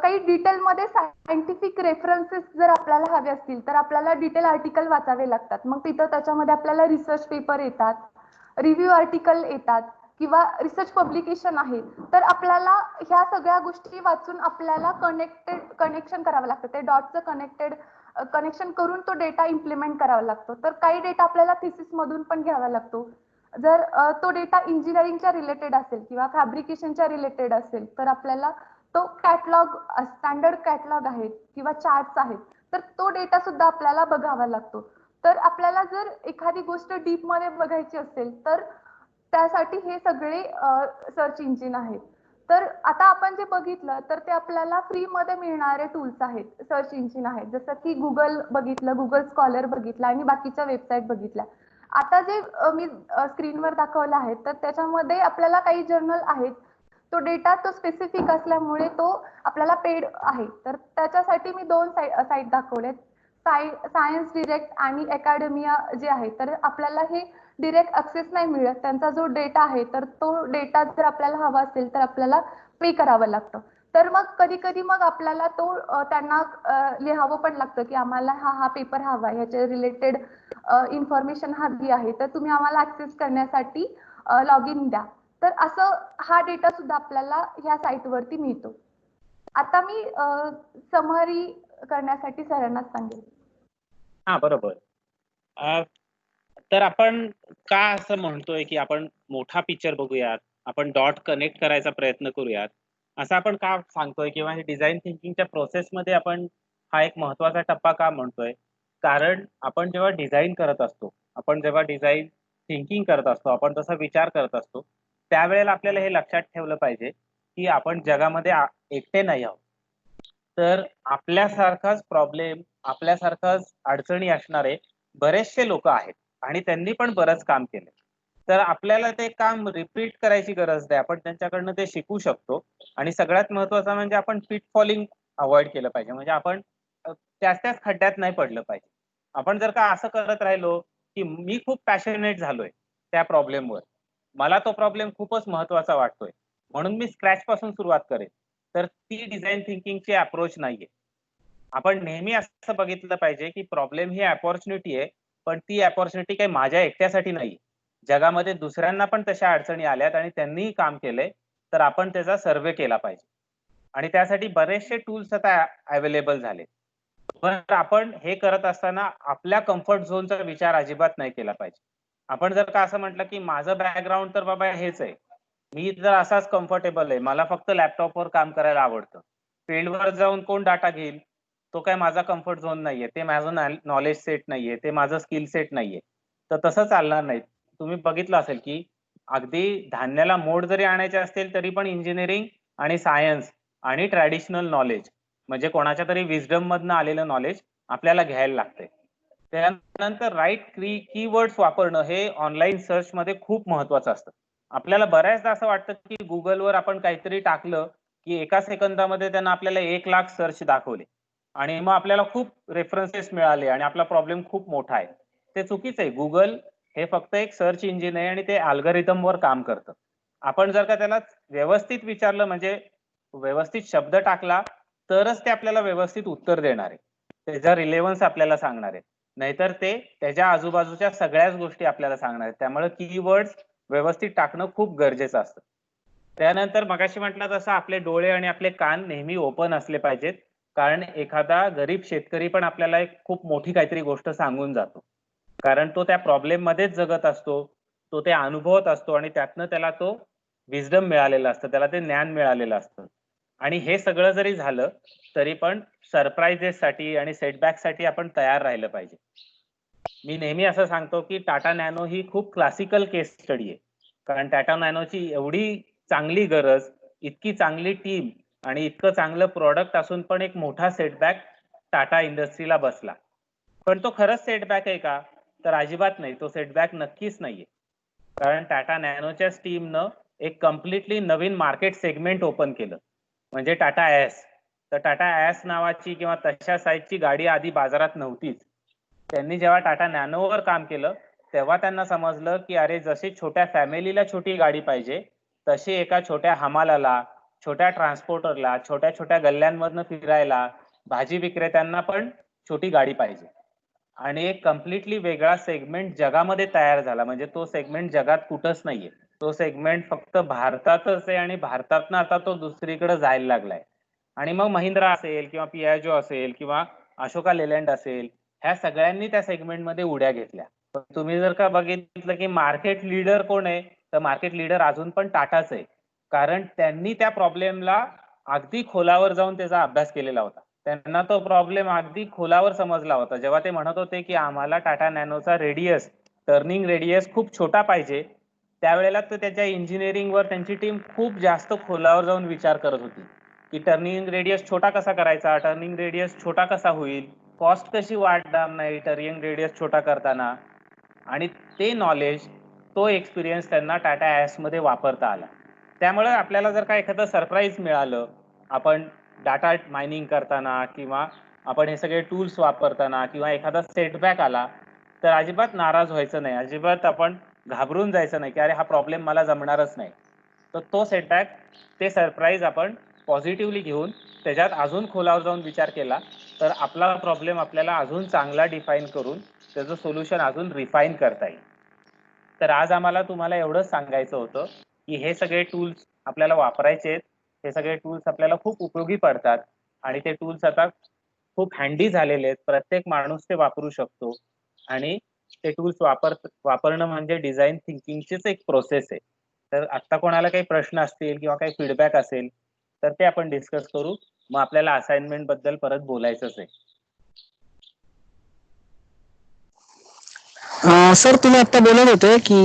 काही डिटेलमध्ये सायंटिफिक रेफरन्सेस जर आपल्याला हवे असतील तर आपल्याला डिटेल आर्टिकल वाचावे लागतात. मग तिथं त्याच्यामध्ये आपल्याला रिसर्च पेपर येतात, रिव्ह्यू आर्टिकल येतात किंवा रिसर्च पब्लिकेशन आहे. तर आपल्याला ह्या सगळ्या गोष्टी वाचून आपल्याला कनेक्शन करावं लागतं. ते डॉटचं कनेक्शन करून तो डेटा इम्प्लिमेंट करावा लागतो. तर काही डेटा आपल्याला थिसिस मधून पण घ्यावा लागतो. जर तो डेटा इंजिनिअरिंगच्या रिलेटेड असेल किंवा फॅब्रिकेशनच्या रिलेटेड असेल तर आपल्याला तो कॅटलॉग, स्टँडर्ड कॅटलॉग आहेत किंवा चार्ट्स आहेत, तर तो डेटा सुद्धा आपल्याला बघावा लागतो. तर आपल्याला जर एखादी गोष्ट डीप मध्ये बघायची असेल तर त्यासाठी हे सगळे सर्च इंजिन आहेत. तर आता आपण जे बघितलं तर ते आपल्याला फ्री मध्ये मिळणारे टूल्स आहेत, सर्च इंजिन आहेत. जसं की गुगल बघितलं, गुगल स्कॉलर बघितलं आणि बाकीच्या वेबसाईट बघितल्या. आता जे मी स्क्रीनवर दाखवलं आहे तर त्याच्यामध्ये आपल्याला काही जर्नल आहेत. तो डेटा तो स्पेसिफिक असल्यामुळे तो आपल्याला पेड आहे. तर त्याच्यासाठी मी 2 साईट दाखवलेत. सायन्स डिरेक्ट आणि अकॅडमिया जे आहे, तर आपल्याला हे डिरेक्ट ऍक्सेस नाही मिळत. त्यांचा जो डेटा आहे तर तो डेटा जर आपल्याला हवा असेल तर आपल्याला पे करावं लागतं. तर मग कधी-कधी मग आपल्याला तो त्यांना लिहावं पण लागतं, की आम्हाला हा पेपर हवा आहे, ह्याच्या रिलेटेड इन्फॉर्मेशन हवी आहे. तर तुम्ही आम्हाला ऍक्सेस करण्यासाठी लॉग इन द्या. तर असं हा डेटा सुद्धा आपल्याला ह्या साईटवरती मिळतो. आता मी समरी करण्यासाठी सरांना सांगेन. हा, बरोबर. तर आपण का असं म्हणतोय की आपण मोठा पिक्चर बघूयात, आपण डॉट कनेक्ट करायचा प्रयत्न करूयात, असं आपण का सांगतोय किंवा हे डिझाईन थिंकिंगच्या प्रोसेसमध्ये आपण हा एक महत्वाचा टप्पा का म्हणतोय? कारण आपण जेव्हा डिझाईन करत असतो, आपण जेव्हा डिझाईन थिंकिंग करत असतो, आपण तसा विचार करत असतो, त्यावेळेला आपल्याला हे लक्षात ठेवलं पाहिजे की आपण जगामध्ये एकटे नाही आहोत. तर आपल्यासारखाच प्रॉब्लेम, आपल्यासारखाच अडचणी असणारे बरेचसे लोक आहेत आणि त्यांनी पण बरंच काम केलं. तर आपल्याला ते काम रिपीट करायची गरज नाही. आपण त्यांच्याकडनं ते शिकू शकतो आणि सगळ्यात महत्त्वाचं म्हणजे आपण फॉलिंग अव्हॉइड केलं पाहिजे. म्हणजे आपण त्याच खड्ड्यात नाही पडलं पाहिजे. आपण जर का असं करत राहिलो की मी खूप पॅशनेट झालोय त्या प्रॉब्लेमवर, मला तो प्रॉब्लेम खूपच महत्त्वाचा वाटतोय म्हणून मी स्क्रॅच पासून सुरुवात करेन, तर ती डिझाईन थिंकिंगची अप्रोच नाहीये. आपण नेहमी असं बघितलं पाहिजे की प्रॉब्लेम ही अपॉर्च्युनिटी आहे, पण ती अपॉर्च्युनिटी काही माझ्या एकट्यासाठी नाही. जगामध्ये दुसऱ्यांना पण तशा अडचणी आल्यात आणि त्यांनीही काम केलंय, तर आपण त्याचा सर्व्हे केला पाहिजे. आणि त्यासाठी बरेचसे टूल्स आता अवेलेबल झाले. पण आपण हे करत असताना आपल्या कम्फर्ट झोनचा विचार अजिबात नाही केला पाहिजे. आपण जर का असं म्हटलं की माझं बॅकग्राऊंड तर बाबा हेच आहे, मी तर असाच कम्फर्टेबल आहे, मला फक्त लॅपटॉपवर काम करायला आवडतं, फील्डवर जाऊन कोण डाटा घेईल, तो काय माझा कम्फर्ट झोन नाहीये, ते माझं नॉलेज सेट नाहीये, ते माझं स्किल सेट नाहीये, तर तसं चालणार नाही. तुम्ही बघितलं असेल की अगदी धान्याला मोड जरी आणायचे असतील तरी पण इंजिनिअरिंग आणि सायन्स आणि ट्रॅडिशनल नॉलेज म्हणजे कोणाच्या तरी विजडम मधनं आलेलं नॉलेज आपल्याला घ्यायला लागतंय. त्यानंतर राईट कीवर्ड्स वापरणं हे ऑनलाईन सर्च मध्ये खूप महत्वाचं असतं. आपल्याला बऱ्याचदा असं वाटतं की गुगलवर आपण काहीतरी टाकलं की एका सेकंदामध्ये त्यांना आपल्याला 1,00,000 सर्च दाखवले आणि मग आपल्याला खूप रेफरन्सेस मिळाले आणि आपला प्रॉब्लेम खूप मोठा आहे. ते चुकीचं आहे. गुगल हे फक्त एक सर्च इंजिन आहे आणि ते अल्गोरिदमवर काम करतं. आपण जर का त्याला व्यवस्थित विचारलं म्हणजे व्यवस्थित शब्द टाकला तरच ते आपल्याला व्यवस्थित उत्तर देणार आहे. त्याचा रिलेव्हन्स आपल्याला सांगणार आहे. नाहीतर ते त्याच्या आजूबाजूच्या सगळ्याच गोष्टी आपल्याला सांगणार आहेत. त्यामुळे कीवर्ड्स व्यवस्थित टाकणं खूप गरजेचं असतं. त्यानंतर मगाशी म्हटलं तसं आपले डोळे आणि आपले कान नेहमी ओपन असले पाहिजेत. कारण एखादा गरीब शेतकरी पण आपल्याला एक खूप मोठी काहीतरी गोष्ट सांगून जातो. कारण तो त्या प्रॉब्लेम मध्येच जगत असतो, तो ते अनुभवत असतो आणि त्यातनं त्याला तो विजडम मिळालेला असतं, त्याला ते ज्ञान मिळालेलं असतं. आणि हे सगळं जरी झालं तरी पण सरप्राइजेससाठी आणि सेटबॅकसाठी आपण तयार राहिलं पाहिजे. मी नेहमी असं सांगतो की टाटा नॅनो ही खूप क्लासिकल केस स्टडी आहे. कारण टाटा नॅनोची एवढी चांगली गरज, इतकी चांगली टीम आणि इतकं चांगलं प्रॉडक्ट असून पण एक मोठा सेटबॅक टाटा इंडस्ट्रीला बसला. पण तो खरंच सेटबॅक आहे का? तर अजिबात नाही. तो सेटबॅक नक्कीच नाहीये. कारण टाटा नॅनोच्याच टीमनं एक कम्प्लिटली नवीन मार्केट सेगमेंट ओपन केलं. म्हणजे टाटा ॲस. तर टाटा ॲस नावाची किंवा तशा साईजची गाडी आधी बाजारात नव्हतीच. त्यांनी जेव्हा टाटा नॅनोवर काम केलं तेव्हा त्यांना समजलं की अरे जशी छोट्या फॅमिलीला छोटी गाडी पाहिजे तशी एका छोट्या हमालाला, छोट्या ट्रान्सपोर्टरला, छोट्या छोट्या गल्ल्यांमधनं फिरायला, भाजी विक्रेत्यांना पण छोटी गाडी पाहिजे. आणि एक कम्प्लिटली वेगळा सेगमेंट जगामध्ये तयार झाला. म्हणजे तो सेगमेंट जगात कुठंच नाहीये. तो सेगमेंट फक्त भारतातच आहे आणि भारतातनं आता तो दुसरीकडे जायला लागलाय. आणि मग महिंद्रा असेल किंवा पियाजो असेल किंवा अशोका लेलँड असेल, ह्या सगळ्यांनी त्या सेगमेंटमध्ये उड्या घेतल्या. पण तुम्ही जर का बघितलं की मार्केट लीडर कोण आहे, तर मार्केट लीडर अजून पण टाटाच आहे. कारण त्यांनी त्या प्रॉब्लेमला अगदी खोलावर जाऊन त्याचा अभ्यास केलेला होता. त्यांना तो प्रॉब्लेम अगदी खोलावर समजला होता. जेव्हा ते म्हणत होते की आम्हाला टाटा नॅनोचा रेडियस, टर्निंग रेडियस खूप छोटा पाहिजे, त्यावेळेला तर त्याच्या इंजिनिअरिंगवर त्यांची टीम खूप जास्त खोलावर जाऊन विचार करत होती की टर्निंग रेडियस छोटा कसा करायचा, टर्निंग रेडियस छोटा कसा होईल, कॉस्ट कशी वाढणार नाही टर्निंग रेडियस छोटा करताना. आणि ते नॉलेज, तो एक्सपिरियन्स त्यांना टाटा ॲस मध्ये वापरता आला. त्यामुळे आपल्याला जर का एखादं सरप्राईज मिळालं, आपण डाटा मायनिंग करताना किंवा आपण हे सगळे टूल्स वापरताना किंवा एखादा सेटबॅक आला तर अजिबात नाराज व्हायचं नाही, अजिबात आपण घाबरून जायचं नाही की अरे हा प्रॉब्लेम मला जमणारच नाही. तर तो सेटबॅक, ते सरप्राईज आपण पॉझिटिव्हली घेऊन त्याच्यात अजून खोलावर जाऊन विचार केला तर आपला प्रॉब्लेम आपल्याला अजून चांगला डिफाईन करून त्याचं सोल्युशन अजून रिफाईन करता येईल. तर आज आम्हाला तुम्हाला एवढंच सांगायचं होतं की हे सगळे टूल्स आपल्याला वापरायचे आहेत. हे सगळे टूल्स आपल्याला खूप उपयोगी पडतात आणि ते टूल्स आता खूप हँडी झालेले आहेत. प्रत्येक माणूस ते वापरू शकतो आणि ते टूल्स वापरणं म्हणजे डिझाईन थिंकिंगचीच एक प्रोसेस आहे. तर आता कोणाला काही प्रश्न असतील किंवा काही फीडबॅक असेल तर ते आपण डिस्कस करू. मग आपल्याला असाइनमेंट बद्दल परत बोलायचंच आहे. सर तुम्ही आता बोलत होते की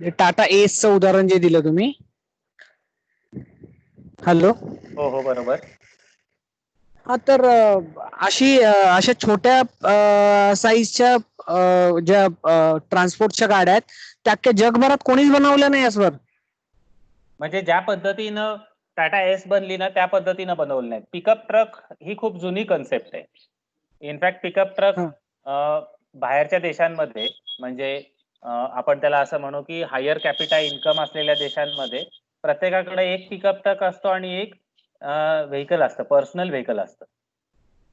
टाटा एसचं उदाहरण जे दिलं तुम्ही. हॅलो. हो हो बरोबर. हा तर अशा छोट्या साईजच्या ज्या ट्रान्सपोर्टच्या गाड्या आहेत त्या अख्ख्या जगभरात कोणीच बनवल्या नाही सर. म्हणजे ज्या पद्धतीनं टाटा एस बनली ना त्या पद्धतीनं बनवलं नाही. पिकअप ट्रक ही खूप जुनी कन्सेप्ट आहे. इनफॅक्ट पिकअप ट्रक बाहेरच्या देशांमध्ये म्हणजे आपण त्याला असं म्हणू की हायर कॅपिटा इन्कम असलेल्या देशांमध्ये प्रत्येकाकडे एक पिकअप ट्रक असतो आणि एक व्हेकल असतं, पर्सनल व्हेकल असतं.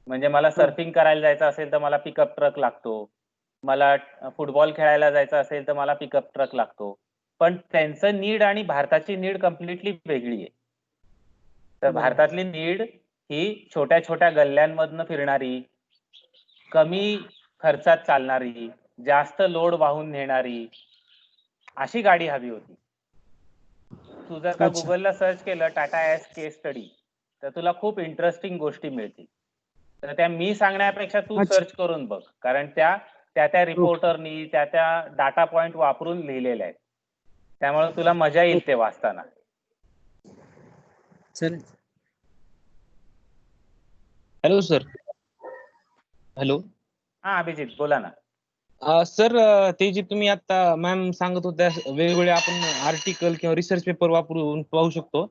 म्हणजे मला सर्फिंग करायला जायचं असेल तर मला पिकअप ट्रक लागतो, मला फुटबॉल खेळायला जायचं असेल तर मला पिकअप ट्रक लागतो. पण त्यांचं नीड आणि भारताची नीड कम्प्लिटली वेगळी आहे. तर बरोबर. भारतातली नीड ही छोट्या छोट्या गल्ल्यांमधनं फिरणारी, कमी खर्चात चालणारी, जास्त लोड वाहून नेणारी अशी गाडी हवी होती. तू जर का अच्छा. गुगलला सर्च केलं टाटा एस केस स्टडी, तर तुला खूप इंटरेस्टिंग गोष्टी मिळतील. तर त्या मी सांगण्यापेक्षा तू अच्छा. सर्च करून बघ, कारण त्या रिपोर्टरनी त्या डाटा पॉइंट वापरून लिहिलेल्या आहेत. त्यामुळे तुला मजा येईल ते वाचताना. चालेल. Hello sir. हॅलो. हा अभिजित बोला ना. सर, ते जे तुम्ही आता मॅम सांगत होत्या वेगवेगळे आपण आर्टिकल किंवा रिसर्च पेपर वापरून पाहू शकतो.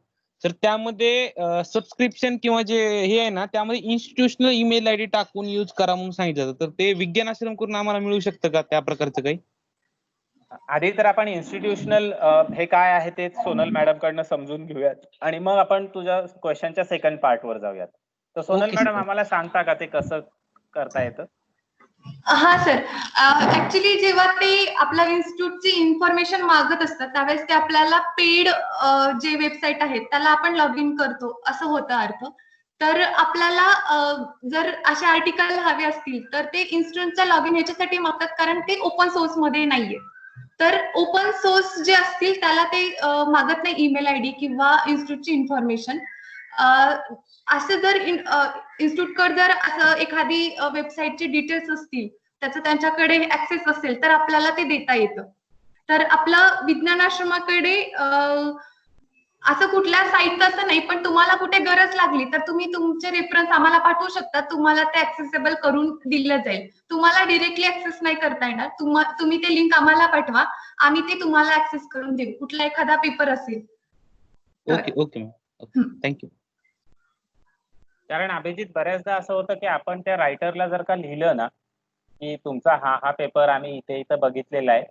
तर त्यामध्ये सबस्क्रिप्शन किंवा जे हे आहे ना, त्यामध्ये इन्स्टिट्यूशनल ईमेल आयडी टाकून यूज करा म्हणून सांगितलं जातं. तर ते विज्ञान आश्रम करून आम्हाला मिळू शकतं का त्या प्रकारचं काही? आधी तर आपण इन्स्टिट्यूशनल हे काय आहे ते सोनल मॅडम कडनं समजून घेऊयात आणि मग आपण तुझ्या क्वेश्चनच्या सेकंड पार्ट वर जाऊयात. तर सोनल Okay, sir. मॅडम आम्हाला सांगता का ते कसं करता येतं? हा सर, ऍक्च्युली जेव्हा ते आपल्या इन्स्टिट्यूटची इन्फॉर्मेशन मागत असतात त्यावेळेस ते आपल्याला पेड जे वेबसाईट आहेत त्याला आपण लॉग इन करतो असं होतं अर्थ. तर आपल्याला जर असे आर्टिकल हवे असतील तर ते इन्स्टिट्यूटचा लॉग इन ह्याच्यासाठी मागतात कारण ते ओपन सोर्स मध्ये नाहीये. तर ओपन सोर्स जे असतील त्याला ते मागत नाही ईमेल आयडी किंवा इन्स्टिट्यूटची इन्फॉर्मेशन. असं जर इन्स्टिट्यूटकडे जर असं एखादी वेबसाईटचे डिटेल्स असतील, त्याचं त्यांच्याकडे ऍक्सेस असेल तर आपल्याला ते देता येतं. तर आपलं विज्ञान आश्रमाकडे असं कुठल्या साईटचं असं नाही, पण तुम्हाला कुठे गरज लागली तर तुम्ही तुमचे रेफरन्स आम्हाला पाठवू शकता. तुम्हाला ते ऍक्सेसेबल करून दिलं जाईल. तुम्हाला डिरेक्टली ऍक्सेस नाही करता येणार. तुम्ही ते लिंक आम्हाला पाठवा, आम्ही ते तुम्हाला ऍक्सेस करून देऊ. कुठला एखादा पेपर असेल तर. Okay ma'am. Okay, thank you. कारण अभिजित बऱ्याचदा असं होतं की आपण त्या रायटरला जर का लिहिलं ना की तुमचा हा पेपर आम्ही इथे बघितलेला आहे,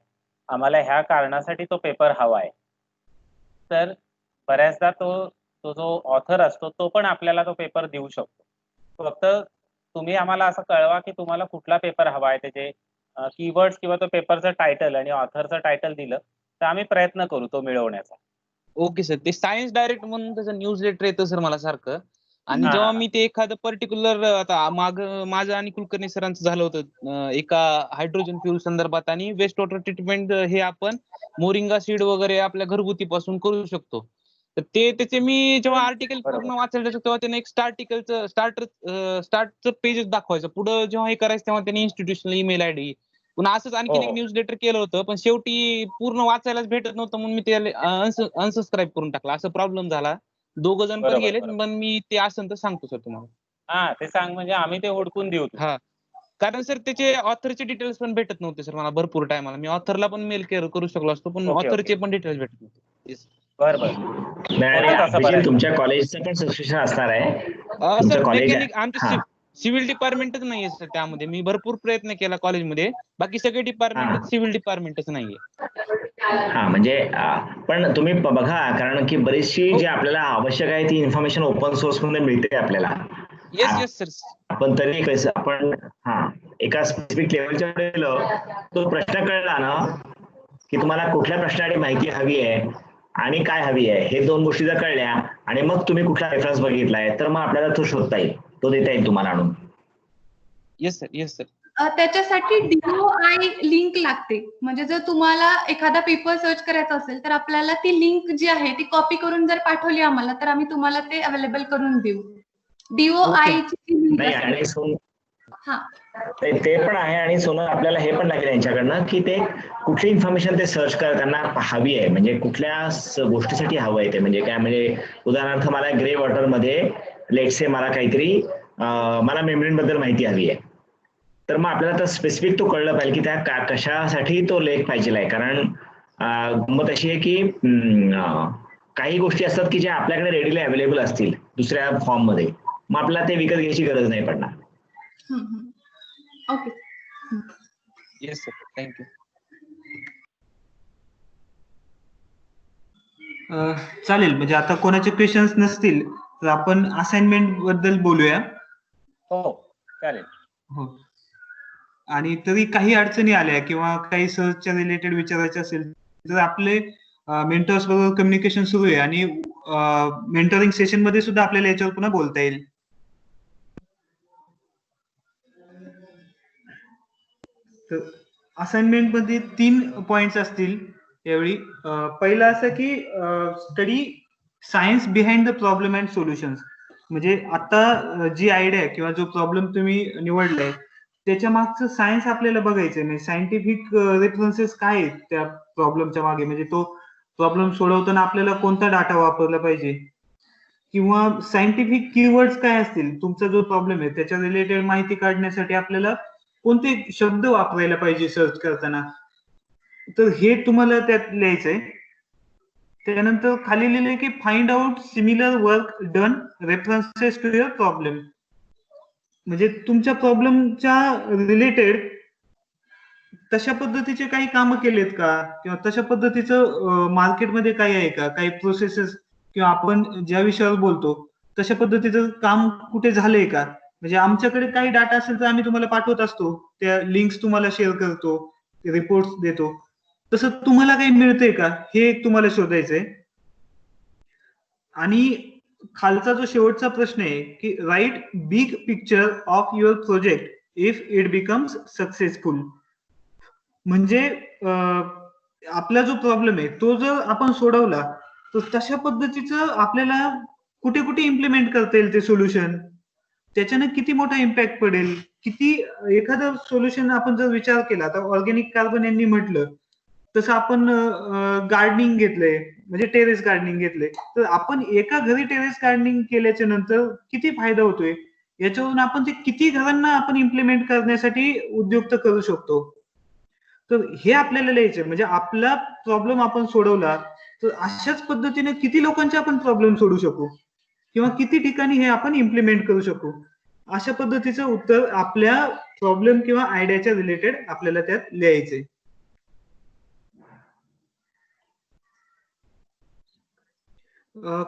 आम्हाला ह्या कारणासाठी तो पेपर हवा आहे, तर बऱ्याचदा तो जो ऑथर असतो तो पण आपल्याला तो पेपर देऊ शकतो. फक्त तुम्ही आम्हाला असं कळवा की तुम्हाला कुठला पेपर हवा आहे, त्याचे कीवर्ड्स किंवा तो पेपरचं टायटल आणि ऑथरचं टायटल दिलं तर आम्ही प्रयत्न करू तो मिळवण्याचा. Okay sir. ते सायन्स डायरेक्ट म्हणून त्याचं न्यूज लेटर येतं सर मला सारखं. आणि हा. जेव्हा मी ते एखादं पर्टिक्युलर आता माझं आणि कुलकर्णी सरांचं झालं होतं एका हायड्रोजन फ्युल संदर्भात आणि वेस्ट वॉटर ट्रीटमेंट हे आपण मोरिंगा सीड वगैरे आपल्या घरगुती पासून करू शकतो. तर त्याचे मी जेव्हा आर्टिकल बरोबर. पूर्ण वाचायला जायचो तेव्हा त्याने एक स्टार्टचं पेजच दाखवायचं. पुढं जेव्हा हे करायचं तेव्हा त्याने इन्स्टिट्यूशनल ईमेल आयडी पुन्हा असंच आणखीन एक हो. न्यूज लेटर केलं होतं, पण शेवटी पूर्ण वाचायलाच भेटत नव्हतं म्हणून मी त्याला अनसबस्क्राईब करून टाकला. असा प्रॉब्लेम झाला. 2 जण पण बरोबर, गेलेत, बरोबर. पण मी ते असेल तर सांगतो सर तुम्हाला. हा ते सांग म्हणजे आम्ही ते हुडकून देऊ. हा. कारण सर त्याचे ऑथरचे डिटेल्स पण भेटत नव्हते सर मला भरपूर टायमाला. मी ऑथरला पण मेल करू शकलो असतो, पण ओके, ऑथरचे ओके. पण डिटेल्स भेटत नव्हते. Yes. बर नाही आणि होतं तसं अभिजित बऱ्याचदा. तुमच्या कॉलेजचं पण सबस्क्रिप्शन असणार आहे. तुमचं सर कॉलेज मेकॅनिक आमचं सिव्हिल डिपार्टमेंटच नाहीये सर त्यामध्ये. मी भरपूर प्रयत्न केला कॉलेजमध्ये. बाकी सगळे डिपार्टमेंट सिव्हिल डिपार्टमेंटच नाहीये. हा म्हणजे पण तुम्ही बघा कारण की बरीचशी हो. जी आपल्याला आवश्यक आहे ती इन्फॉर्मेशन ओपन सोर्स मध्ये मिळते आपल्याला. Yes sir. आपण तरी कसं आपण एका स्पेसिफिक लेवलच्या गेलो तो प्रश्न कळला ना की तुम्हाला कुठल्या प्रश्नासाठी माहिती हवी आहे आणि काय हवी आहे हे 2 गोष्टी जर कळल्या आणि मग तुम्ही कुठला रेफरन्स बघितलाय तर मग आपल्याला तो शोधता येईल, तो देता येईल तुम्हाला आणून. Yes sir. त्याच्यासाठी DOI लिंक लागते. म्हणजे जर तुम्हाला एखादा पेपर सर्च करायचा असेल तर आपल्याला ती लिंक जी आहे ती कॉपी करून जर पाठवली आम्हाला तर आम्ही तुम्हाला ते अवेलेबल करून देऊ. DOI ची लिंक नाही असेल. आणि हा. ते पण आहे आणि सोनं आपल्याला हे पण लागेल यांच्याकडनं की ते कुठली इन्फॉर्मेशन ते सर्च करताना हवी आहे, म्हणजे कुठल्या गोष्टीसाठी हवं आहे ते. म्हणजे काय म्हणजे उदाहरणार्थ मला ग्रे वॉटर मध्ये लेट्स से मला काहीतरी मला मेम्ब्रेन बद्दल माहिती हवी आहे, तर मग आपल्याला तर स्पेसिफिक तो कळलं पाहिजे की त्या कशासाठी तो लेख पाहिजे आहे. कारण गंमत अशी आहे की काही गोष्टी असतात की ज्या आपल्याकडे रेडीली अवेलेबल असतील दुसऱ्या फॉर्म मध्ये, मग आपल्याला ते विकत घ्यायची गरज नाही पडणार. ओके. Yes sir. थँक्यू. चालेल. म्हणजे आता कोणाचे क्वेश्चन्स नसतील तर आपण असाइनमेंट बद्दल बोलूया. हो चालेल. हो. आणि तरी काही अडचणी आल्या किंवा काही सर्चच्या रिलेटेड विचारायचे असेल तर आपले मेंटर्स बरोबर कम्युनिकेशन सुरू आहे आणि मेंटरिंग सेशन मध्ये सुद्धा आपल्याला याच्यावर पुन्हा बोलता येईल. तर असाइनमेंट मध्ये 3 पॉइंट्स असतील यावेळी. पहिला असं की study science behind the problem and solutions. म्हणजे आता जी आयडिया किंवा जो प्रॉब्लेम तुम्ही निवडलाय त्याच्या मागचं सायन्स आपल्याला बघायचंय. म्हणजे सायंटिफिक रेफरन्सेस काय आहेत त्या प्रॉब्लेमच्या मागे, म्हणजे तो प्रॉब्लेम सोडवताना आपल्याला कोणता डाटा वापरला पाहिजे किंवा सायंटिफिक कीवर्ड्स काय असतील. तुमचा जो प्रॉब्लेम आहे त्याच्या रिलेटेड माहिती काढण्यासाठी आपल्याला कोणते शब्द वापरायला पाहिजे सर्च करताना, तर हे तुम्हाला त्यात लिहायचंय. त्यानंतर खाली लिहिलंय की find out similar work done references to your problem. म्हणजे तुमच्या प्रॉब्लेमच्या रिलेटेड तशा पद्धतीचे काही कामं केलेत का किंवा तशा पद्धतीचं मार्केटमध्ये काही आहे का, काही प्रोसेसेस किंवा आपण ज्या विषयावर बोलतो तशा पद्धतीचं काम कुठे झालंय का. म्हणजे आमच्याकडे काही डाटा असेल तर आम्ही तुम्हाला पाठवत असतो, त्या लिंक्स तुम्हाला शेअर करतो, रिपोर्ट्स देतो. तसं तुम्हाला काही मिळतंय का हे एक तुम्हाला शोधायचंय. आणि खालचा जो शेवटचा प्रश्न आहे की write big picture of your project if it becomes successful. म्हणजे आपला जो प्रॉब्लेम आहे तो जर आपण सोडवला तर तशा पद्धतीचं आपल्याला कुठे कुठे इम्प्लिमेंट करता येईल ते सोल्युशन, त्याच्याने किती मोठा इम्पॅक्ट पडेल, किती एखादं सोल्युशन आपण जर विचार केला. आता ऑर्गॅनिक कार्बन यांनी म्हटलं तसं आपण गार्डनिंग घेतलंय, म्हणजे टेरेस गार्डनिंग घेतलंय, तर आपण एका घरी टेरेस गार्डनिंग केल्याच्या नंतर किती फायदा होतोय याच्यावरून आपण ते किती घरांना आपण इम्प्लिमेंट करण्यासाठी उद्युक्त करू शकतो. तर हे आपल्याला लिहायचं. म्हणजे आपला प्रॉब्लेम आपण सोडवला तर अशाच पद्धतीने किती लोकांचे आपण प्रॉब्लेम सोडू शकू किंवा किती ठिकाणी हे आपण इम्प्लिमेंट करू शकू, अशा पद्धतीचं उत्तर आपल्या प्रॉब्लेम किंवा आयडियाच्या रिलेटेड आपल्याला त्यात लिहायचंय.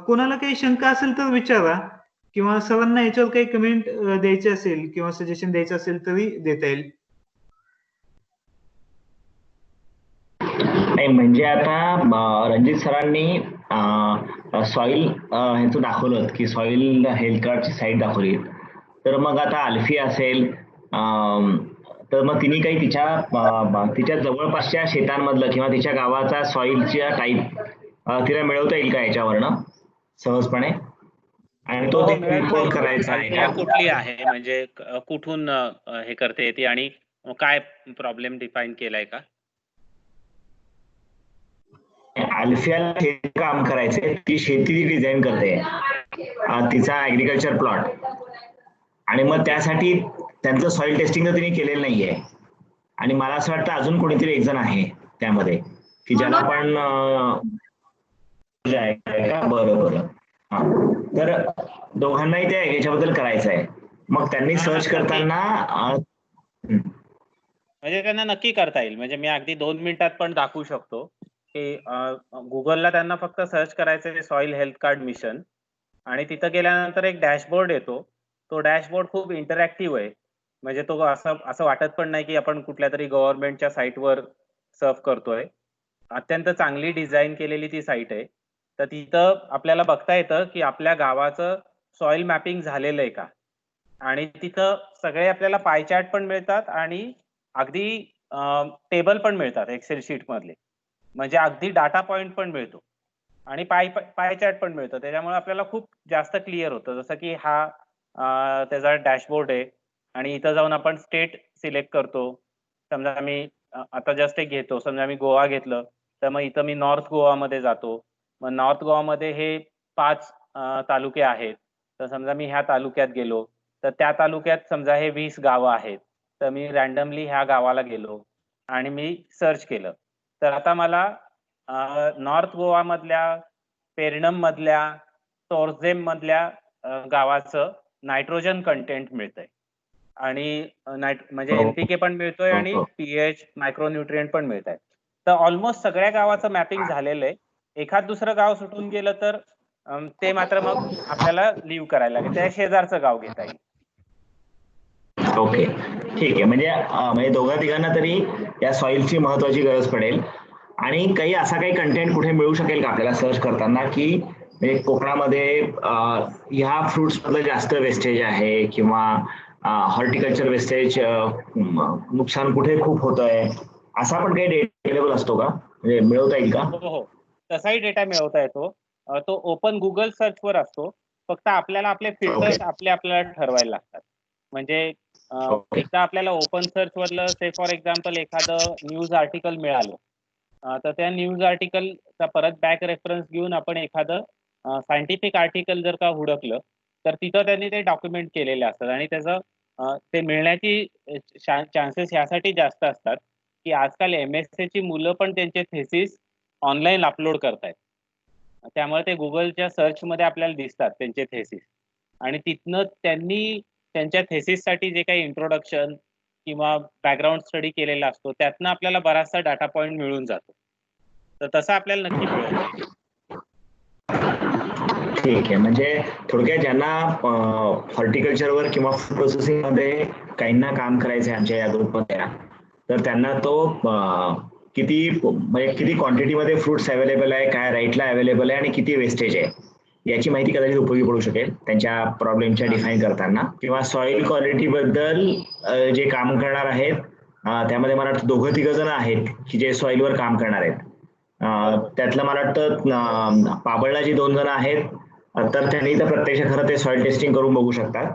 कोणाला काही शंका असेल तर विचारा किंवा सरांना याच्यावर काही कमेंट द्यायचे असेल किंवा सजेशन द्यायचं असेल तरी देता येईल. नाही म्हणजे आता रणजित सरांनी सॉइल ह्याचं दाखवलं की सॉइल हेल्थ कार्डची साईट दाखवली. तर मग आता अल्फी असेल तर मग तिने काही तिच्या जवळपासच्या शेतांमधलं किंवा तिच्या गावाचा सॉइलच्या टाईप तिला मिळवता येईल का याच्यावरनं सहजपणे, आणि तो रिपोर्ट करायचा आहे का? कुठली आहे म्हणजे कुठून हे करते ती आणि काय प्रॉब्लेम डिफाईन केलाय का? अल्फियाला हे काम करायचंय, ती शेती डिझाईन करते तिचा ऍग्रिकल्चर प्लॉट, आणि मग त्यासाठी त्यांचं सॉइल टेस्टिंग तर तिने केलेलं नाहीये. आणि मला असं वाटतं अजून कोणीतरी एक जण आहे त्यामध्ये की ज्याला पण बरं हा, तर दोघांनाही त्या याच्याबद्दल करायचं आहे. मग त्यांनी सर्च करताना म्हणजे त्यांना नक्की करता येईल. म्हणजे मी अगदी 2 मिनिटात पण दाखवू शकतो की गुगलला त्यांना फक्त सर्च करायचं सॉइल हेल्थ कार्ड मिशन आणि तिथं गेल्यानंतर एक डॅशबोर्ड येतो. तो डॅशबोर्ड खूप इंटरॅक्टिव्ह आहे. म्हणजे तो असं वाटत पण नाही की आपण कुठल्या तरी गव्हर्नमेंटच्या साईटवर सर्फ करतोय. अत्यंत चांगली डिझाईन केलेली ती साईट आहे. तर तिथं आपल्याला बघता येतं की आपल्या गावाचं सॉइल मॅपिंग झालेलं आहे का, आणि तिथं सगळे आपल्याला पाय चार्ट पण मिळतात आणि अगदी टेबल पण मिळतात एक्सेल शीट मधले. म्हणजे अगदी डाटा पॉइंट पण मिळतो आणि पाय चार्ट पण मिळतो. त्याच्यामुळे आपल्याला खूप जास्त क्लिअर होतं. जसं की हा त्याचा डॅशबोर्ड आहे आणि इथं जाऊन आपण स्टेट सिलेक्ट करतो. समजा मी आता जस्ट एक घेतो, समजा मी गोवा घेतलं तर मग इथं मी नॉर्थ गोवामध्ये जातो. मग नॉर्थ गोवामध्ये हे 5 तालुके आहेत. तर समजा मी ह्या तालुक्यात गेलो तर त्या तालुक्यात समजा हे 20 गावं आहेत. तर मी रॅन्डमली ह्या गावाला गेलो आणि मी सर्च केलं. तर आता मला नॉर्थ गोवा मधल्या, पेरनम मधल्या, टोर्झेम मधल्या गावाचं नायट्रोजन कंटेंट मिळतंय आणि म्हणजे एनपीके पण मिळतोय आणि पीएच मायक्रोन्यूट्रिएंट पण मिळत आहे. तर ऑलमोस्ट सगळ्या गावाचं मॅपिंग झालेलं आहे. एखाद दुसरं गाव सुटून गेलं तर ते मात्र मग आपल्याला लिव्ह करायला लागेल. त्या शेजारचं गाव घेता येईल. ओके ठीक आहे. म्हणजे दोघा तिघांना तरी या सॉइलची महत्वाची गरज पडेल. आणि काही असा काही कंटेंट कुठे मिळू शकेल का आपल्याला सर्च करताना की म्हणजे कोकणामध्ये ह्या फ्रुट्स मधलं जास्त वेस्टेज आहे किंवा हॉर्टिकल्चर वेस्टेज नुकसान कुठे खूप होत आहे, असा पण काही डेटा अवेलेबल असतो का, म्हणजे मिळवता येईल का? हो, तसाही डेटा मिळवता येतो. तो ओपन गुगल सर्च वर असतो. फक्त आपल्याला आपले फिल्टर्स आपल्याला ठरवायला लागतात. म्हणजे एकदा आपल्याला ओपन सर्च वरलं से फॉर एक्झाम्पल एखादं न्यूज आर्टिकल मिळालं, तर त्या न्यूज आर्टिकलचा परत बॅक रेफरन्स घेऊन आपण एखादं सायंटिफिक आर्टिकल जर का हुडकलं, तर तिथं त्यांनी ते डॉक्युमेंट केलेले असतात आणि त्याचं ते मिळण्याची चान्सेस यासाठी जास्त असतात, की आजकाल MSc ची मुलं पण त्यांचे थेसिस ऑनलाईन अपलोड करतायत. त्यामुळे ते Googleच्या सर्चमध्ये आपल्याला दिसतात त्यांचे थेसिस आणि तिथनं त्यांनी त्यांच्या थेसिससाठी जे काही इंट्रोडक्शन किंवा बॅकग्राऊंड स्टडी केलेला असतो, त्यातनं आपल्याला बराचसा डाटा पॉइंट मिळून जातो. तर तसं आपल्याला नक्की मिळवता येईल. ठीक आहे. म्हणजे थोडक्यात ज्यांना हॉर्टिकल्चरवर किंवा फूड प्रोसेसिंग मध्ये काहींना काम करायचं आहे आमच्या या ग्रुपमध्ये, तर त्यांना तो किती म्हणजे किती क्वांटिटीमध्ये फ्रुट्स अवेलेबल आहे, काय राईटला अवेलेबल आहे आणि किती वेस्टेज आहे याची माहिती कदाचित उपयोगी पडू शकेल त्यांच्या प्रॉब्लेमच्या डिफाईन करताना. किंवा सॉइल क्वालिटी बद्दल जे काम करणार आहेत त्यामध्ये मला वाटतं 2-3 जण आहेत की जे सॉइलवर काम करणार आहेत. त्यातलं मला वाटतं पाबळला जी 2 जण आहेत, तर त्यांनी तर प्रत्यक्ष खरं ते सॉइल टेस्टिंग करून बघू शकतात.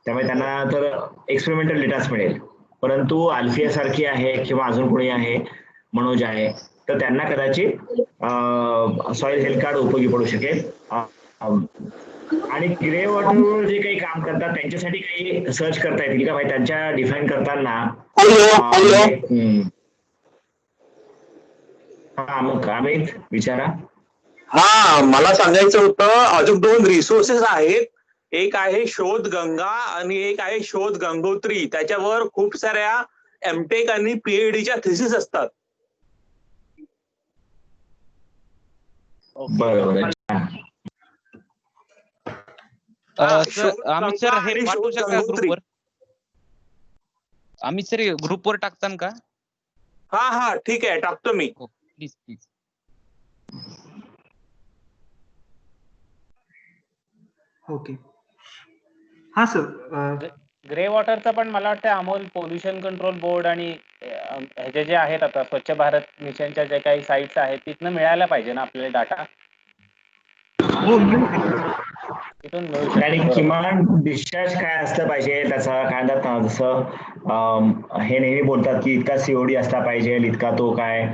त्यामुळे त्यांना तर एक्सपेरिमेंटल डेटाच मिळेल. परंतु अल्फिया सारखी आहे किंवा अजून कोणी आहे, मनोज आहे, तर त्यांना कदाचित सॉइल हेल्थ कार्ड उपयोगी पडू शकेल. आणि ग्रे वॉटरवर जे काही काम करतात त्यांच्यासाठी काही सर्च करता येतील का भाई, त्यांच्या डिफाईन करताना? हा, मग अमित विचारा. हा, मला सांगायचं होतं अजून 2 रिसोर्सेस आहेत. एक आहे शोध गंगा आणि एक आहे शोध गंगोत्री. त्याच्यावर खूप साऱ्या एमटेक आणि PhDच्या थिसिस असतात. बरोबर. अमित सर हे पाठवू शकता ग्रुपवर? अमित सर ग्रुपवर टाकतान का? हा ठीक आहे, टाकतो मी. प्लीज. ओके. हा सर. ग्रे वॉटरचं पण मला वाटतं अमोल पोल्युशन कंट्रोल बोर्ड आणि ह्याचे जे आहेत आता स्वच्छ भारत मिशनच्या जे काही साईट्स आहेत तिथनं मिळायला पाहिजे ना आपल्याला डाटा. हो, तिथून मिळू आणि शकतो. किमान डिस्चार्ज काय असलं पाहिजे त्याचा, काय म्हणतात जसं हे नेहमी बोलतात की इतका COD असला पाहिजे, इतका तो काय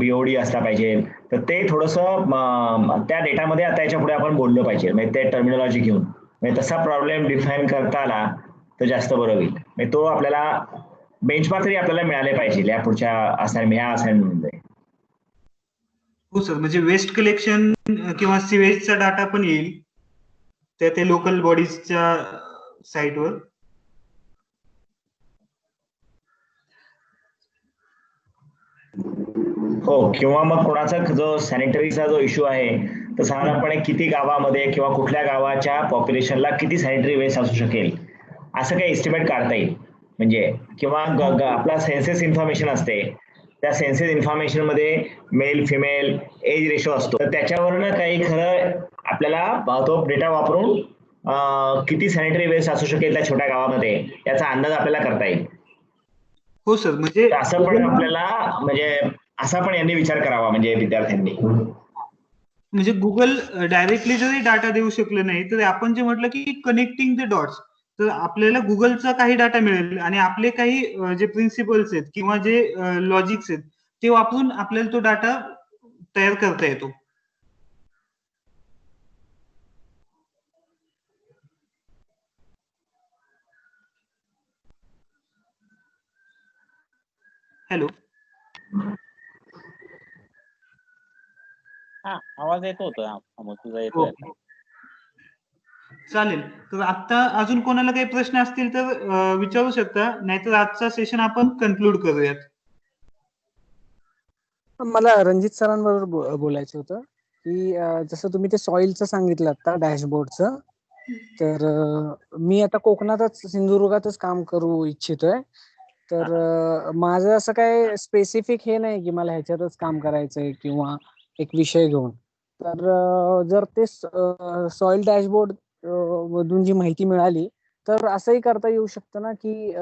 BOD असला पाहिजे, तर ते थोडंसं त्या डेटामध्ये आता याच्या पुढे आपण बोललं पाहिजे, म्हणजे ते टर्मिनॉलॉजी घेऊन. म्हणजे तसा प्रॉब्लेम डिफाईन करता आला तर जास्त बरं होईल. म्हणजे तो आपल्याला बेंचमार्क तरी आपल्याला मिळाले पाहिजे या पुढच्या असाइनमेंटमध्ये. हो सर, म्हणजे वेस्ट कलेक्शन किंवा सिवेजचा डाटा पण येईल त्या लोकल बॉडीजच्या साईटवर. हो, किंवा मग कोणाचा जो सॅनिटरीचा जो इश्यू आहे, तर साधारणपणे किती गावामध्ये किंवा कुठल्या गावाच्या पॉप्युलेशनला किती सॅनिटरी वेस्ट असू शकेल असं काही एस्टिमेट काढता येईल. म्हणजे किंवा आपला सेन्सेस इन्फॉर्मेशन असते, त्या सेन्सेस इन्फॉर्मेशन मध्ये मेल फिमेल एज रेशो असतो, तर त्याच्यावरनं काही खरं आपल्याला तो डेटा वापरून किती सॅनिटरी वेस्ट असू शकेल त्या छोट्या गावामध्ये याचा अंदाज आपल्याला करता येईल. हो सर, म्हणजे असं पण आपल्याला म्हणजे असा पण यांनी विचार करावा म्हणजे विद्यार्थ्यांनी. म्हणजे गुगल डायरेक्टली जरी डाटा देऊ शकलं नाही तर आपण जे म्हटलं की कनेक्टिंग द डॉट्स, तर आपल्याला गुगलचा काही डाटा मिळेल आणि आपले काही जे प्रिन्सिपल्स आहेत किंवा जे लॉजिक्स आहेत ते वापरून आपल्याला तो डाटा तयार करता येतो. हॅलो. हा, आवाज येतो होता अमोल, तुझा येतोय. चालेल. तर आता अजून कोणाला काही प्रश्न असतील तर विचारू शकता, नाहीतर आजचा सेशन आपण कन्क्लूड करूयात. मला रणजित सरांबरोबर बोलायचं होतं की जसं तुम्ही ते सॉइलचं सांगितलं आता डॅशबोर्डचं, तर मी आता कोकणातच सिंधुदुर्गातच काम करू इच्छितोय. तर माझं असं काय स्पेसिफिक हे नाही की मला ह्याच्यातच काम करायचंय किंवा एक विषय घेऊन. तर जर ते सॉइल डॅशबोर्ड मधून जी माहिती मिळाली तर असंही करता येऊ शकतं ना की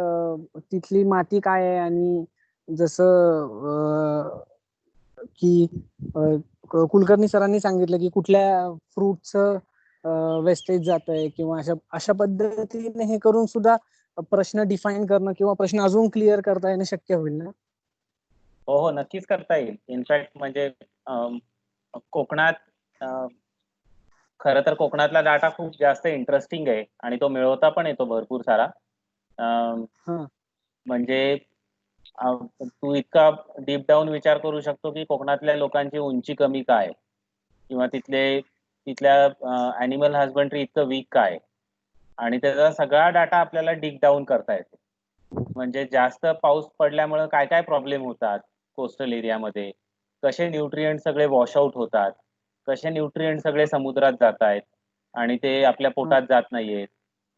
तिथली माती काय आहे, आणि जसं की कुलकर्णी सरांनी सांगितलं की कुठल्या फ्रूटचं वेस्टेज जात आहे किंवा अशा अशा पद्धतीने हे करून सुद्धा प्रश्न डिफाईन करणं किंवा प्रश्न अजून क्लिअर करता येणं शक्य होईल ना? हो हो, नक्कीच करता येईल. इनफॅक्ट म्हणजे कोकणात खरं तर कोकणातला डाटा खूप जास्त इंटरेस्टिंग आहे आणि तो मिळवता पण येतो भरपूर सारा. हा. म्हणजे तू इतका डीप डाऊन विचार करू शकतो की कोकणातल्या लोकांची उंची कमी काय किंवा तिथल्या अॅनिमल हजबंड्री इतकं वीक काय, आणि त्याचा सगळा डाटा आपल्याला डिग डाऊन करता येतो. म्हणजे जास्त पाऊस पडल्यामुळे काय काय प्रॉब्लेम होतात कोस्टल एरियामध्ये, कसे न्यूट्रिएंट सगळे वॉशआउट होतात, कसे न्यूट्रिएंट सगळे समुद्रात जात आहेत आणि ते आपल्या पोटात जात नाहीयेत,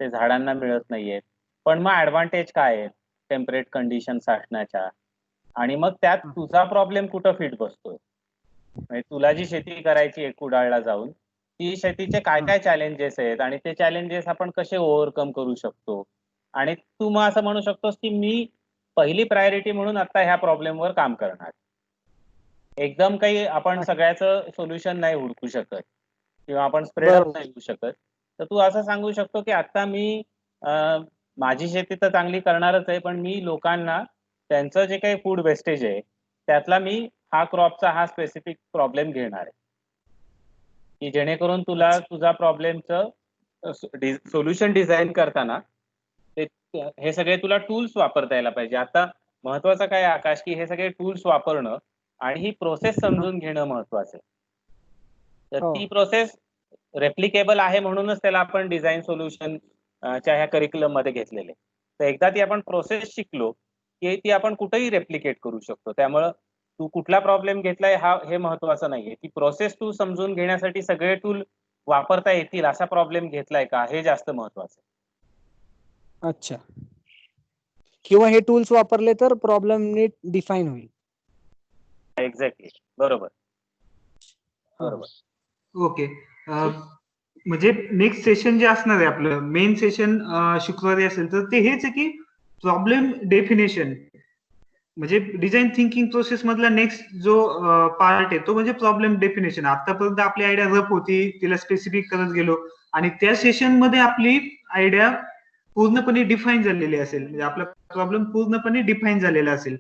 ते झाडांना मिळत नाहीयेत. पण मग ऍडव्हान्टेज काय आहे टेम्परेट कंडिशन असण्याच्या, आणि मग त्यात तुझा प्रॉब्लेम कुठं फिट बसतोय. म्हणजे तुला जी शेती करायची आहे कुडाळला जाऊन, ती शेतीचे काय काय चॅलेंजेस आहेत आणि ते चॅलेंजेस आपण कसे ओव्हरकम करू शकतो. आणि तू मग असं म्हणू शकतोस की मी पहिली प्रायोरिटी म्हणून आता ह्या प्रॉब्लेमवर काम करणार. एकदम काही आपण सगळ्याचं सोल्युशन नाही हुडकू शकत किंवा आपण स्प्रेड अप नाही होऊ शकत. तर तू असं सांगू शकतो की आता मी माझी शेती तर चांगली करणारच आहे, पण मी लोकांना त्यांचं जे काही फूड वेस्टेज आहे त्यातला मी हा क्रॉपचा हा स्पेसिफिक प्रॉब्लेम घेणार आहे, की जेणेकरून तुला तुझा प्रॉब्लेमचं सोल्युशन डिझाईन करताना हे सगळे तुला टूल्स वापरता यायला पाहिजे. आता महत्वाचं काय आकाश, की हे सगळे टूल्स वापरणं आणि ही प्रोसेस समजून घेणं महत्वाचं आहे. तर ती प्रोसेस रेप्लिकेबल आहे म्हणूनच त्याला आपण डिझाईन सोल्युशन च्या ह्या करिक्युलम मध्ये घेतलेले. तर एकदा ती आपण प्रोसेस शिकलो की ती आपण कुठेही रेप्लिकेट करू शकतो. त्यामुळं तू कुठला प्रॉब्लेम घेतलाय हे महत्वाचं नाहीये. ती प्रोसेस तू समजून घेण्यासाठी सगळे टूल वापरता येतील असा प्रॉब्लेम घेतलाय का, हे जास्त महत्वाचं आहे. अच्छा. किंवा हे टूल्स वापरले तर प्रॉब्लेम नीट डिफाईन होईल. एक्झॅक्टली, बरोबर बरोबर. ओके. म्हणजे नेक्स्ट सेशन जे असणार आहे आपलं मेन सेशन शुक्रवारी असेल, तर ते हेच आहे की प्रॉब्लेम डेफिनेशन. म्हणजे डिझाईन थिंकिंग प्रोसेस मधला नेक्स्ट जो पार्ट आहे तो म्हणजे प्रॉब्लेम डेफिनेशन. आतापर्यंत आपली आयडिया रफ होती, तिला स्पेसिफिक करत गेलो आणि त्या सेशन मध्ये आपली आयडिया पूर्णपणे डिफाईन झालेली असेल, म्हणजे आपला प्रॉब्लेम पूर्णपणे डिफाईन झालेला असेल.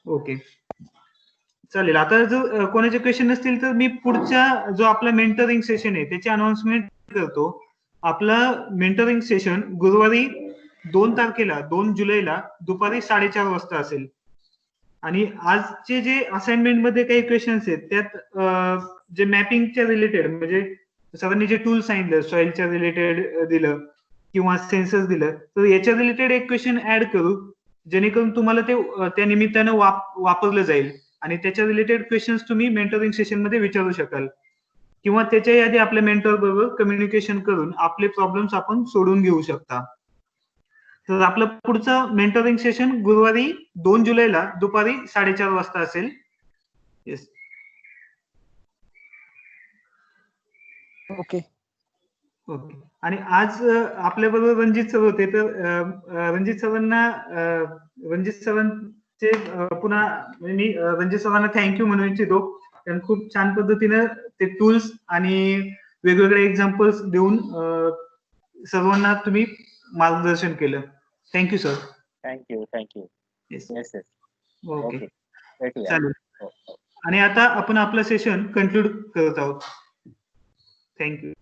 ओके, चालेल. आता जर कोणाचे क्वेश्चन नसतील तर मी पुढच्या जो आपला मेंटरिंग सेशन आहे त्याची अनाउन्समेंट करतो. आपला मेंटरिंग सेशन गुरुवारी 2 तारखेला 2 जुलैला दुपारी 4:30 वाजता असेल. आणि आजचे जे असाइनमेंट मध्ये काही क्वेश्चन्स आहेत त्यात जे मॅपिंगच्या रिलेटेड, म्हणजे सरांनी जे टूल सांगितलं सॉइलच्या रिलेटेड दिलं किंवा सेन्सर्स दिलं, तर याच्या रिलेटेड एक क्वेश्चन ऍड करू जेणेकरून तुम्हाला ते त्या निमित्तानं वापरलं जाईल आणि त्याच्या रिलेटेड क्वेश्चन्स तुम्ही मेंटरिंग सेशन मध्ये विचारू शकाल किंवा त्याच्या आधी आपल्या मेंटर बरोबर कम्युनिकेशन करून आपले प्रॉब्लेम्स आपण सोडून घेऊ शकता. तर आपलं पुढचं मेंटरिंग सेशन गुरुवारी 2 जुलैला दुपारी 4:30 वाजता असेल. येस. Okay okay. आणि आज आपल्या बरोबर रणजित सर होते, तर रणजित सरांचे पुन्हा मी रणजित सरांना थँक्यू म्हणू इच्छितो. त्यांनी खूप छान पद्धतीनं ते टूल्स आणि वेगवेगळे एक्झाम्पल्स देऊन सर्वांना तुम्ही मार्गदर्शन केलं. Thank you sir. Thank you. Yes. Yes. Okay, भेटूया. चालेल. आणि आता आपण आपलं सेशन कन्क्लूड करत आहोत. थँक्यू.